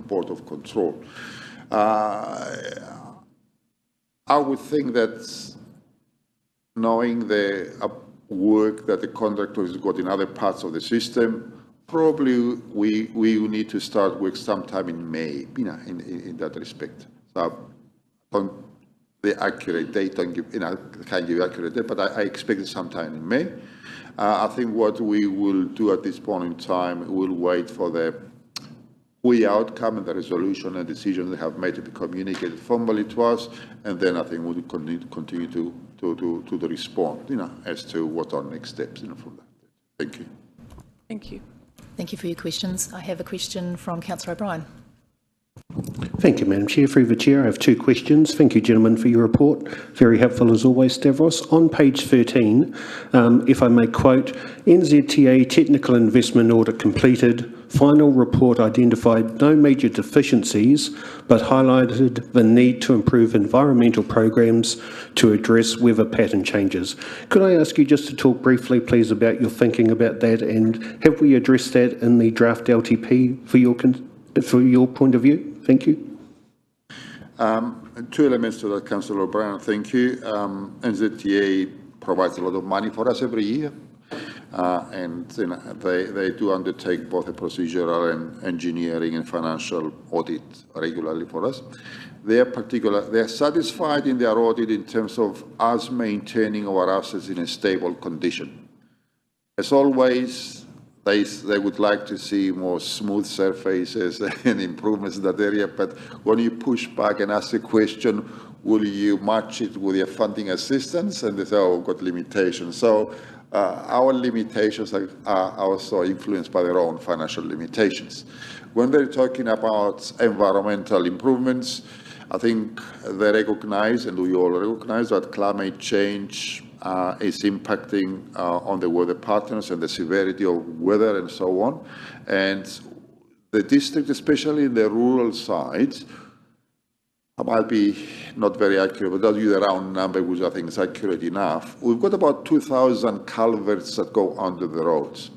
Board of Control. I would think that knowing the work that the contractor has got in other parts of the system, probably we will need to start work sometime in May, in that respect. So the accurate date, can't give you accurate date, but I expect it sometime in May. I think what we will do at this point in time, we'll wait for the outcome and the resolution and decisions they have made to be communicated formally to us, and then I think we'll continue to respond, as to what our next steps, from that. Thank you. Thank you. Thank you for your questions. I have a question from Councillor O'Brien. Thank you, Madam Chair. Through the Chair, I have two questions. Thank you, gentlemen, for your report. Very helpful as always, Stavros. On page 13, if I may quote, NZTA technical investment audit completed. Final report identified no major deficiencies, but highlighted the need to improve environmental programs to address weather pattern changes. Could I ask you just to talk briefly, please, about your thinking about that, and have we addressed that in the draft LTP for your point of view? Thank you. Two elements to that, Councillor O'Brien. Thank you. NZTA provides a lot of money for us every year. And they do undertake both a procedural and engineering and financial audit regularly for us. They're satisfied in their audit in terms of us maintaining our assets in a stable condition. As always, they would like to see more smooth surfaces and improvements in that area, but when you push back and ask the question, will you match it with your funding assistance? And they say, oh, we've got limitations. So our limitations are also influenced by their own financial limitations. When they're talking about environmental improvements, I think they recognize, and we all recognize, that climate change is impacting on the weather patterns and the severity of weather and so on. And the district, especially in the rural side, I might be not very accurate, but I'll use the round number, which I think is accurate enough. We've got about 2,000 culverts that go under the roads.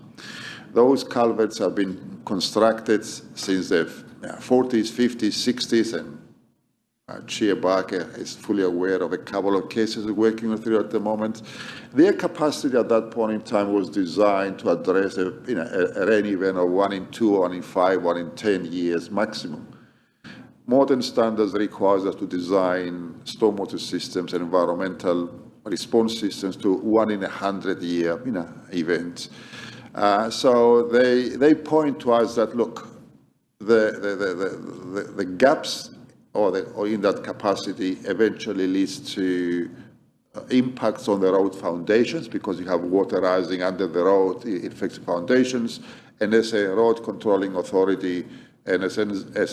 Those culverts have been constructed since the 40s, 50s, 60s, and Chair Barker is fully aware of a couple of cases we're working through at the moment. Their capacity at that point in time was designed to address a rain event of 1 in 2, 1 in 5, 1 in 10 years maximum. Modern standards requires us to design stormwater systems and environmental response systems to 1 in 100-year event. So they point to us that, look, the gaps or in that capacity eventually leads to impacts on the road foundations, because you have water rising under the road, it affects the foundations. And as a road controlling authority and as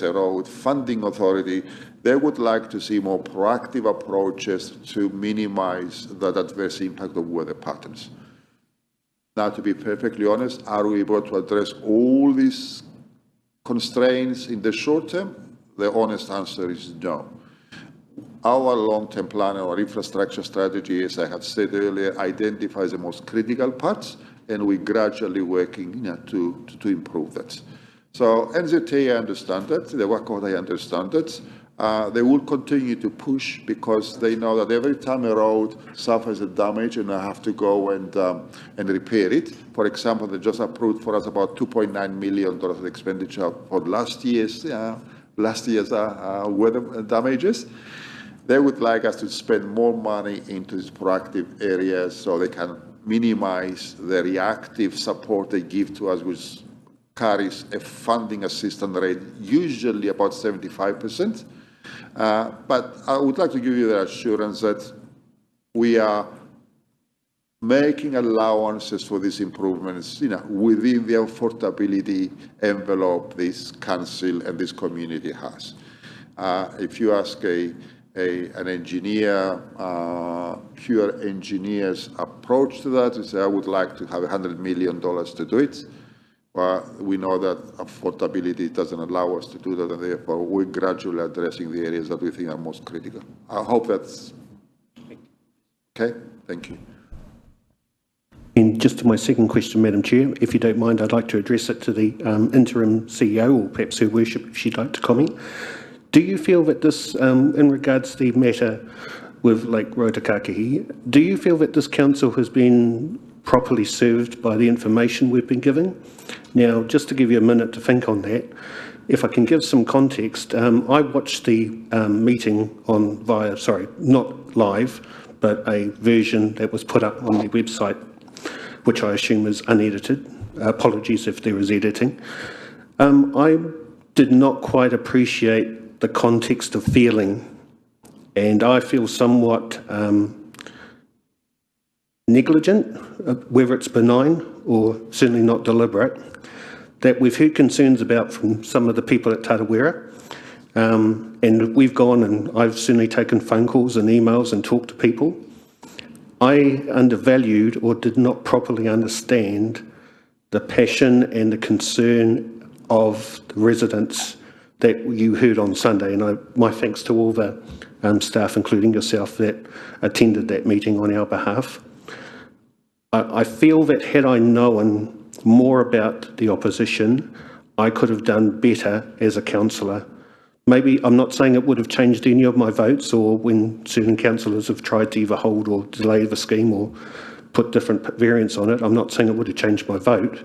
a road funding authority, they would like to see more proactive approaches to minimize that adverse impact of weather patterns. Now, to be perfectly honest, are we able to address all these constraints in the short term? The honest answer is no. Our long-term plan, our infrastructure strategy, as I have said earlier, identifies the most critical parts, and we're gradually working to improve that. So NZTA, I understand that, the workout, I understand that. They will continue to push because they know that every time a road suffers a damage and they have to go and repair it. For example, they just approved for us about $2.9 million of expenditure for last year's weather damages. They would like us to spend more money into these proactive areas so they can minimize the reactive support they give to us, which carries a funding assistance rate, usually about 75%. But I would like to give you the assurance that we are making allowances for these improvements, within the affordability envelope this council and this community has. If you ask an engineer, pure engineer's approach to that, is I would like to have $100 million to do it. Well, we know that affordability doesn't allow us to do that, and therefore we're gradually addressing the areas that we think are most critical. I hope that's okay. Thank you. And just to my second question, Madam Chair, if you don't mind, I'd like to address it to the interim CEO, or perhaps Her Worship, if she'd like to comment. Do you feel that this, in regards to the matter with Lake Rotorua, do you feel that this council has been properly served by the information we've been given? Now, just to give you a minute to think on that, if I can give some context, I watched the meeting not live, but a version that was put up on the website, which I assume is unedited. Apologies if there is editing. I did not quite appreciate the context of feeling, and I feel somewhat negligent, whether it's benign or certainly not deliberate, that we've heard concerns about from some of the people at Tarawera. And we've gone, and I've certainly taken phone calls and emails and talked to people. I undervalued or did not properly understand the passion and the concern of the residents that you heard on Sunday. And my thanks to all the staff, including yourself, that attended that meeting on our behalf. I feel that had I known more about the opposition, I could have done better as a councillor. Maybe, I'm not saying it would have changed any of my votes, or when certain councillors have tried to either hold or delay the scheme or put different variants on it, I'm not saying it would have changed my vote.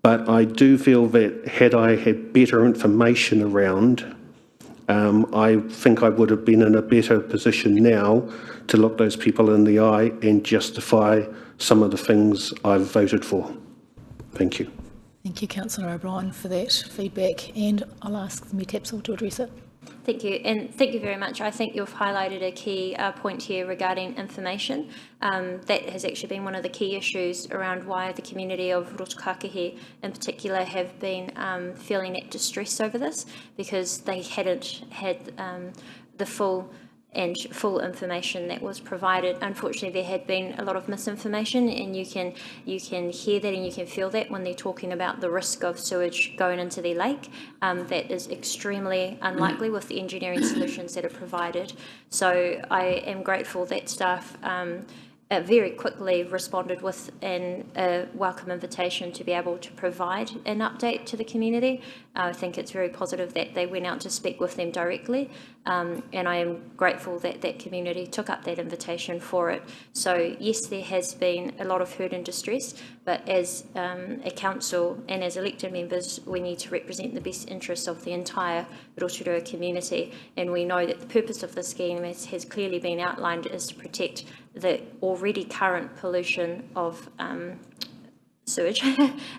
But I do feel that had I had better information around, I think I would have been in a better position now to look those people in the eye and justify some of the things I've voted for. Thank you. Thank you, Councillor O'Brien, for that feedback, and I'll ask Me Tapsell to address it. Thank you, and thank you very much. I think you've highlighted a key point here regarding information. That has actually been one of the key issues around why the community of Rotorua in particular have been feeling that distress over this, because they hadn't had the full information that was provided. Unfortunately, there had been a lot of misinformation, and you can hear that and you can feel that when they're talking about the risk of sewage going into the lake. That is extremely unlikely with the engineering solutions that are provided. So I am grateful that staff very quickly responded with a welcome invitation to be able to provide an update to the community. I think it's very positive that they went out to speak with them directly, and I am grateful that that community took up that invitation for it. So yes, there has been a lot of hurt and distress, but as a council and as elected members, we need to represent the best interests of the entire Rotorua community, and we know that the purpose of the scheme, as has clearly been outlined, is to protect the already current pollution of sewage,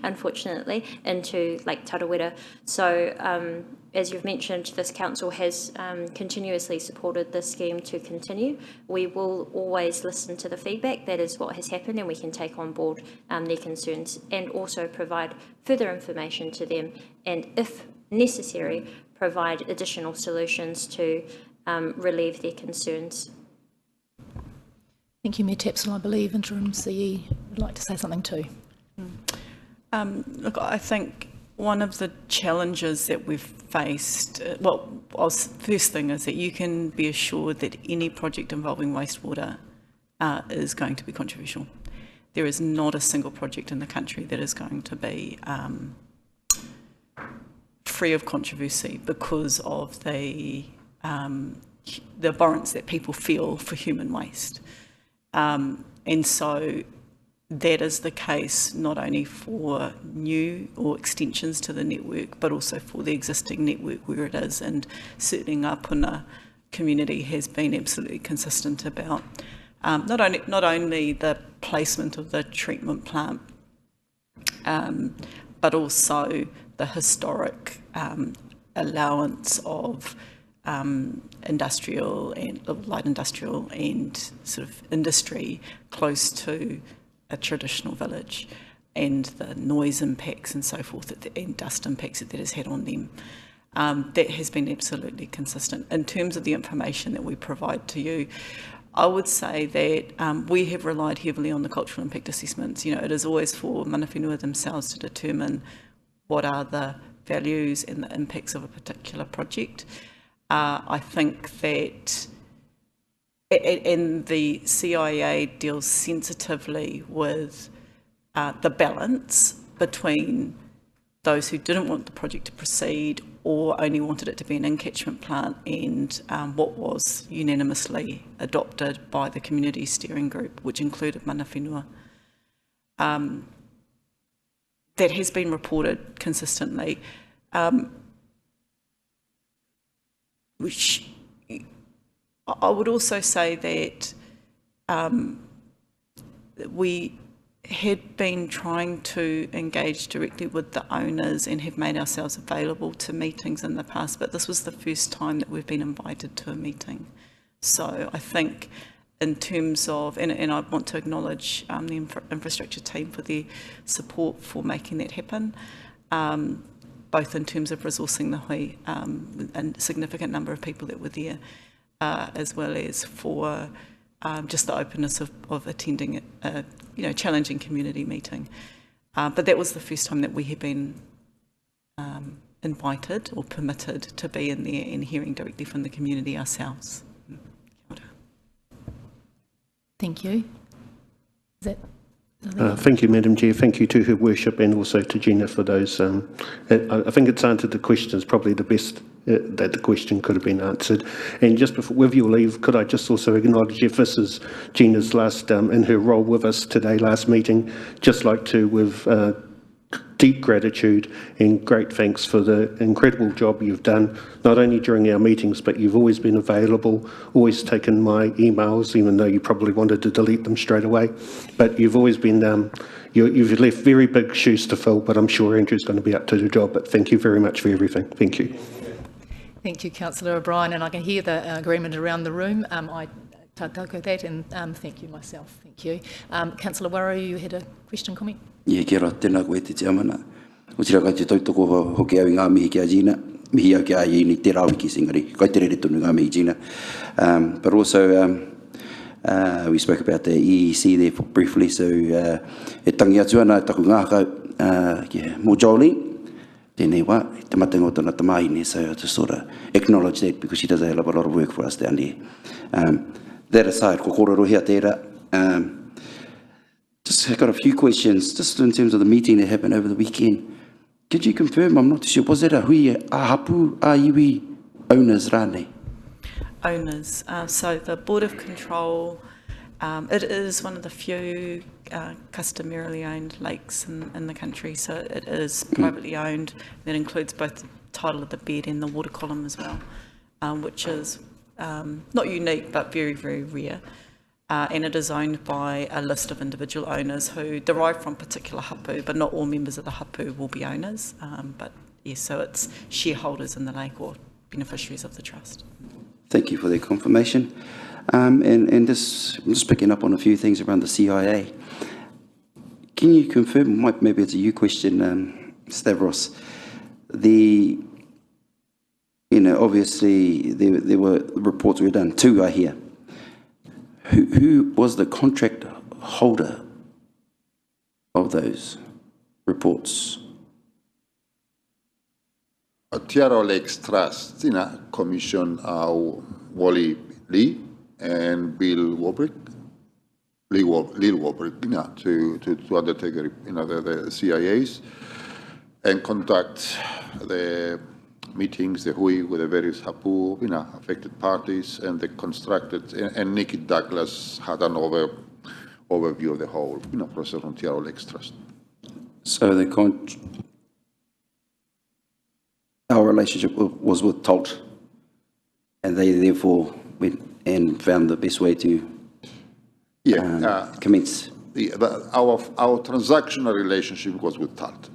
unfortunately, into Lake Tarawera. So as you've mentioned, this council has continuously supported this scheme to continue. We will always listen to the feedback. That is what has happened, and we can take on board their concerns and also provide further information to them, and if necessary, provide additional solutions to relieve their concerns. Thank you, Mayor Tapsell. I believe Interim CE would like to say something too. Look, I think One of the challenges that we've faced, first thing is that you can be assured that any project involving wastewater is going to be controversial. There is not a single project in the country that is going to be free of controversy because of the abhorrence that people feel for human waste. And so that is the case not only for new or extensions to the network, but also for the existing network where it is. And certainly our Puna community has been absolutely consistent about not only the placement of the treatment plant, but also the historic allowance of industrial and light industrial and sort of industry close to a traditional village, and the noise impacts and so forth and dust impacts that has had on them. That has been absolutely consistent. In terms of the information that we provide to you, I would say that we have relied heavily on the cultural impact assessments. It is always for mana whenua themselves to determine what are the values and the impacts of a particular project. I think that, and the CIA deals sensitively with the balance between those who didn't want the project to proceed or only wanted it to be an in-catchment plant and what was unanimously adopted by the community steering group, which included mana whenua. That has been reported consistently. Which I would also say that we had been trying to engage directly with the owners and have made ourselves available to meetings in the past, but this was the first time that we've been invited to a meeting. So I think in terms of, and I want to acknowledge the infrastructure team for their support for making that happen, both in terms of resourcing the hui, and a significant number of people that were there, as well as for just the openness of attending a challenging community meeting. But that was the first time that we had been invited or permitted to be in there and hearing directly from the community ourselves. Thank you. Is that Thank you, Madam Chair. Thank you to Her Worship and also to Gina for those. I think it's answered the questions probably the best that the question could have been answered. And just before, with your leave, could I just also acknowledge if this is Gina's last, in her role with us today, last meeting, just like to, with deep gratitude and great thanks for the incredible job you've done, not only during our meetings, but you've always been available, always taken my emails, even though you probably wanted to delete them straight away. But you've always been, you've left very big shoes to fill, but I'm sure Andrew's going to be up to the job. But thank you very much for everything. Thank you. Thank you, Councillor O'Brien, and I can hear the agreement around the room. I tautoko that, and thank you myself. Thank you. Councillor Warrior, you had a question, comment? Ia kia ora tēnā koe te tiamana. O tira kai te tautoko hoki au i ngā mihi kia Gina. Mihi au ki ai ni te rau ki singari. Kai te rere tonu ngā mihi Gina. But also, we spoke about the EEC there briefly, so e tangi atu ana taku ngākau more Jolene. Tēnei wā, te matengo tana tamaine, so I just sort of acknowledge that because she does a hell of a lot of work for us down there. That aside, ko kōrero hea tērā. Just got a few questions, just in terms of the meeting that happened over the weekend. Could you confirm, I'm not too sure, was that a hui a hapu a iwi owners rānei? Owners. So the Board of Control, it is one of the few customarily owned lakes in the country, so it is privately owned. That includes both the title of the bed and the water column as well, which is not unique but very, very rare. And it is owned by a list of individual owners who derive from particular hapu, but not all members of the hapu will be owners. But yes, so it's shareholders in the lake or beneficiaries of the trust. Thank you for that confirmation. And this, I'm just picking up on a few things around the CIA. Can you confirm, maybe it's a you question, Stavros, obviously there were reports were done, two I hear. Who was the contract holder of those reports? Rotorua Lakes Trust, commission Wally Lee and Bill Warbrick, Lee Warbrick, to undertake the CIAs and conduct the meetings, the hui with the various hapu, affected parties, and the constructed, and Nikki Douglas had an overview of the whole process on Rotorua Lakes Trust. So our relationship was with TALT, and they therefore went and found the best way to commence. Our transactional relationship was with TALT.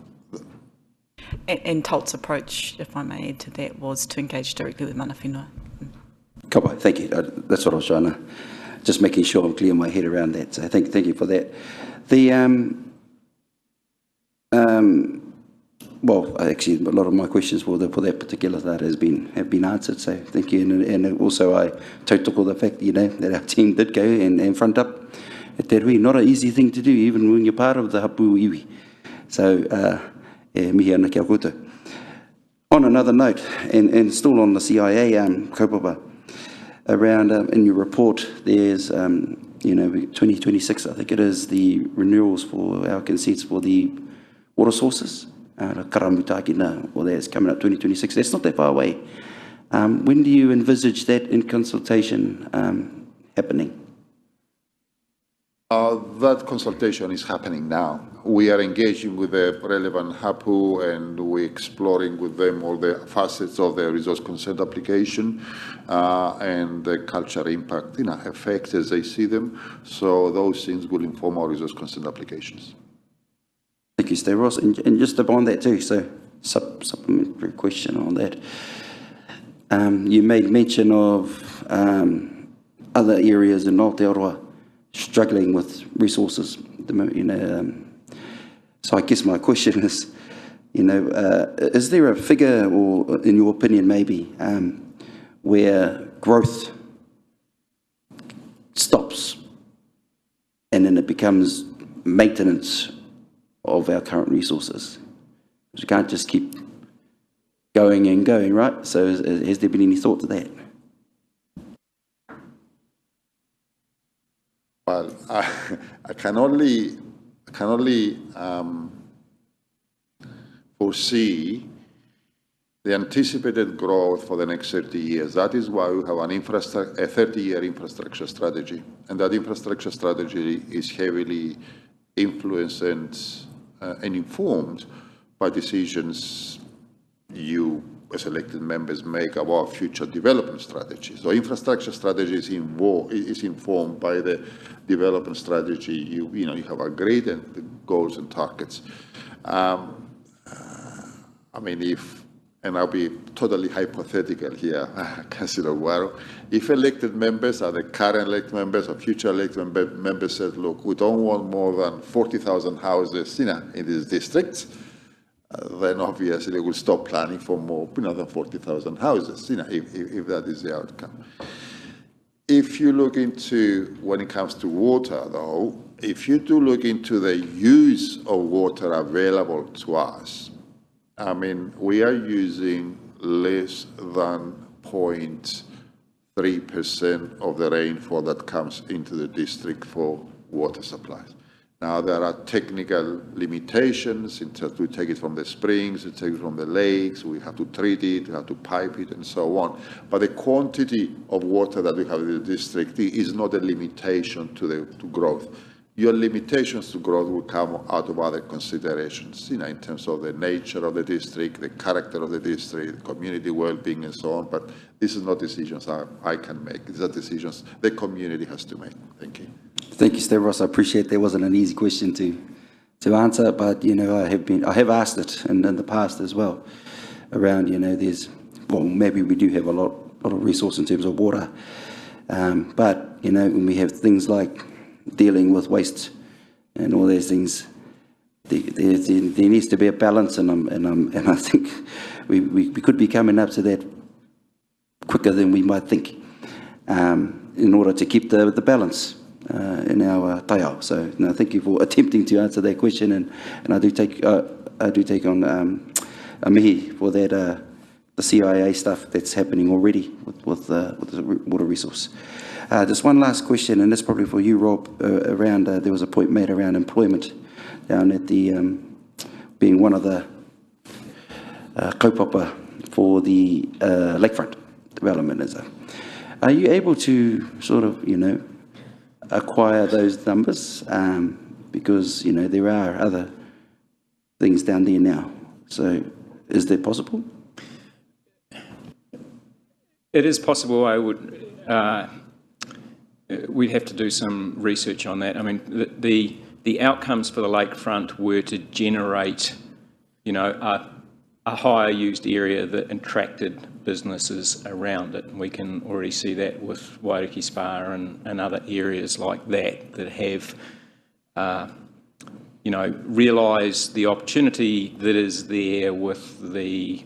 And TALT's approach, if I may add to that, was to engage directly with mana whenua. Kapai, thank you. That's what I was trying to, just making sure I'm clear in my head around that. So thank you for that. Well, actually, a lot of my questions for that particular that have been answered. So thank you, and also I tautoko the fact that our team did go and front up at Te Rui. Not an easy thing to do, even when you're part of the hapu iwi. So mihi ana kia koutou. On another note, and still on the CIA kaupapa, around in your report, there's 2026, I think it is, the renewals for our consents for the water sources. Karamutakina, or that's coming up 2026. That's not that far away. When do you envisage that in consultation happening? That consultation is happening now. We are engaging with the relevant hapu and we're exploring with them all the facets of the resource consent application and the cultural impact effects as they see them. So those things will inform our resource consent applications. Thank you, Stavros. And just upon that too, so supplementary question on that. You made mention of other areas in Aotearoa struggling with resources. So I guess my question is, is there a figure, or in your opinion maybe, where growth stops and then it becomes maintenance of our current resources? We can't just keep going and going, right? So has there been any thought to that? Well, I can only foresee the anticipated growth for the next 30 years. That is why we have a 30-year infrastructure strategy. And that infrastructure strategy is heavily influenced and informed by decisions you as elected members make about future development strategy. So infrastructure strategy is informed by the development strategy you have agreed and the goals and targets. I mean, and I'll be totally hypothetical here, Councillor Waro, if elected members are the current elected members or future elected members said, look, we don't want more than 40,000 houses in this district, then obviously we'll stop planning for more than 40,000 houses, if that is the outcome. If you look into, when it comes to water though, if you do look into the use of water available to us, I mean, we are using less than 0.3% of the rainfall that comes into the district for water supplies. Now, there are technical limitations in terms we take it from the springs, we take it from the lakes, we have to treat it, we have to pipe it, and so on. But the quantity of water that we have in the district is not a limitation to growth. Your limitations to growth will come out of other considerations, in terms of the nature of the district, the character of the district, community well-being, and so on. But this is not decisions I can make. These are decisions the community has to make. Thank you. Thank you, Stavros. I appreciate that wasn't an easy question to answer, but I have asked it in the past as well. Around maybe we do have a lot of resource in terms of water, but when we have things like dealing with waste and all those things, there needs to be a balance, and I think we could be coming up to that quicker than we might think, in order to keep the balance in our taiao. So thank you for attempting to answer that question, and I do take on a mihi for that the CIA stuff that's happening already with the water resource. Just one last question, and that's probably for you, Rob, around, there was a point made around employment down at the, being one of the kaupapa for the lakefront development. Are you able to sort of, acquire those numbers? Because, there are other things down there now. So is that possible? It is possible. I would, we'd have to do some research on that. I mean, the outcomes for the lakefront were to generate, a higher used area that attracted businesses around it. And we can already see that with Wairiki Spa and other areas like that have, realised the opportunity that is there with the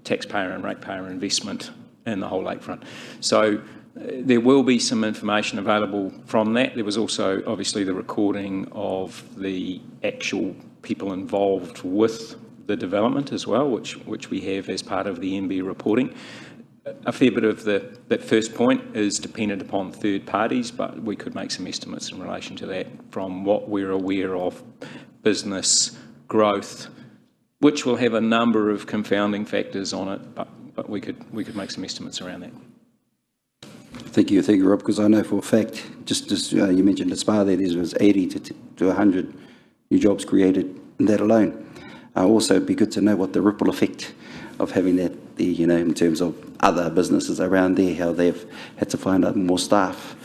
taxpayer and ratepayer investment in the whole lakefront. So there will be some information available from that. There was also obviously the recording of the actual people involved with the development as well, which we have as part of the MB reporting. A fair bit of that first point is dependent upon third parties, but we could make some estimates in relation to that from what we're aware of business growth, which will have a number of confounding factors on it, but we could make some estimates around that. Thank you, Rob, because I know for a fact, just you mentioned the spa there was 80 to 100 new jobs created in that alone. Also, it'd be good to know what the ripple effect of having that there, in terms of other businesses around there, how they've had to find out more staff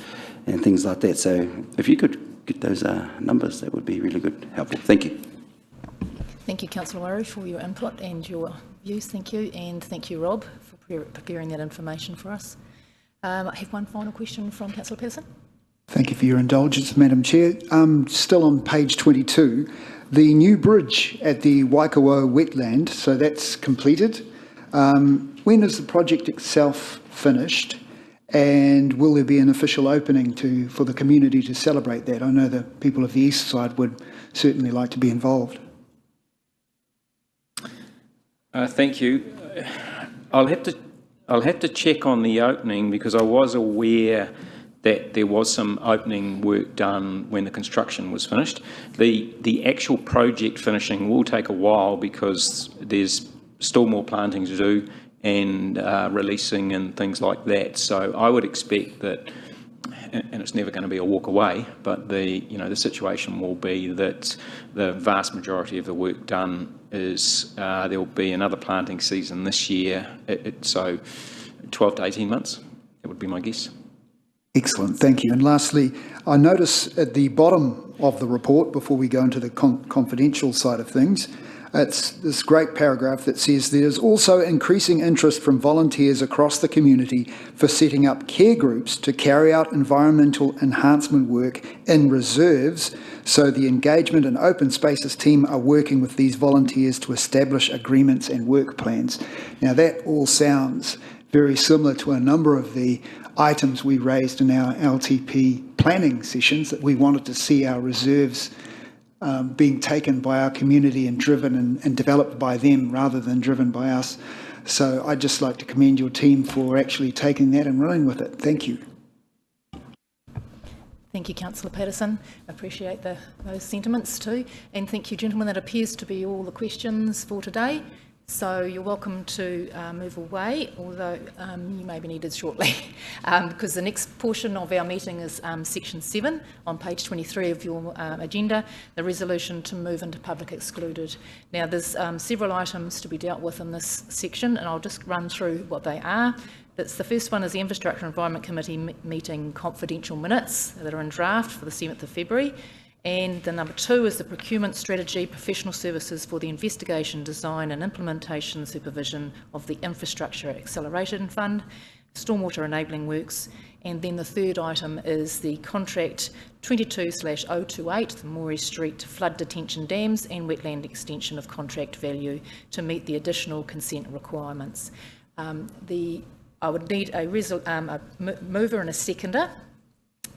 and things like that. So if you could get those numbers, that would be really good, helpful. Thank you. Thank you, Councillor Waru, for your input and your views. Thank you. And thank you, Rob, for preparing that information for us. I have one final question from Councillor Peterson. Thank you for your indulgence, Madam Chair. Still on page 22, the new bridge at the Waikawa wetland, so that's completed. When is the project itself finished, and will there be an official opening for the community to celebrate that? I know the people of the east side would certainly like to be involved. Thank you. I'll have to check on the opening, because I was aware that there was some opening work done when the construction was finished. The actual project finishing will take a while, because there's still more planting to do and releasing and things like that. So I would expect that, and it's never going to be a walk away, but the situation will be that the vast majority of the work done is there will be another planting season this year. So 12 to 18 months, that would be my guess. Excellent, thank you. And lastly, I notice at the bottom of the report, before we go into the confidential side of things, it's this great paragraph that says there's also increasing interest from volunteers across the community for setting up care groups to carry out environmental enhancement work in reserves. So the engagement and open spaces team are working with these volunteers to establish agreements and work plans. Now that all sounds very similar to a number of the items we raised in our LTP planning sessions, that we wanted to see our reserves being taken by our community and driven and developed by them rather than driven by us. So I'd just like to commend your team for actually taking that and running with it. Thank you. Thank you, Councillor Patterson. I appreciate those sentiments too. And thank you, gentlemen. That appears to be all the questions for today. So you're welcome to move away, although you may be needed shortly, because the next portion of our meeting is section 7 on page 23 of your agenda, the resolution to move into public excluded. Now there's several items to be dealt with in this section, and I'll just run through what they are. The first one is the Infrastructure and Environment Committee meeting confidential minutes that are in draft for the 7th of February. And the number 2 is the procurement strategy, professional services for the investigation, design and implementation supervision of the Infrastructure Acceleration Fund, stormwater enabling works. And then the third item is the contract 22/028, the Morey Street flood detention dams and wetland extension of contract value to meet the additional consent requirements. I would need a mover and a seconder.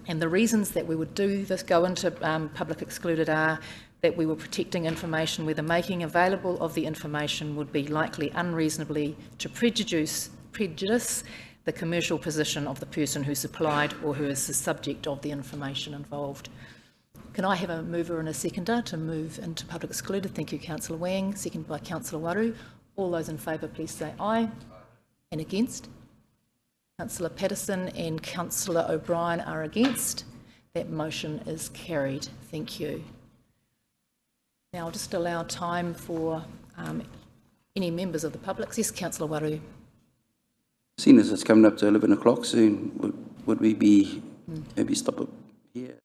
And the reasons that we would do this, go into public excluded, are that we were protecting information where the making available of the information would be likely unreasonably to prejudice the commercial position of the person who supplied or who is the subject of the information involved. Can I have a mover and a seconder to move into public excluded? Thank you, Councillor Wang. Seconded by Councillor Waru. All those in favour, please say aye. And against? Councillor Patterson and Councillor O'Brien are against. That motion is carried. Thank you. Now I'll just allow time for any members of the public. Yes, Councillor Waru. Seeing as it's coming up to 11 o'clock soon, would we be maybe stop it here?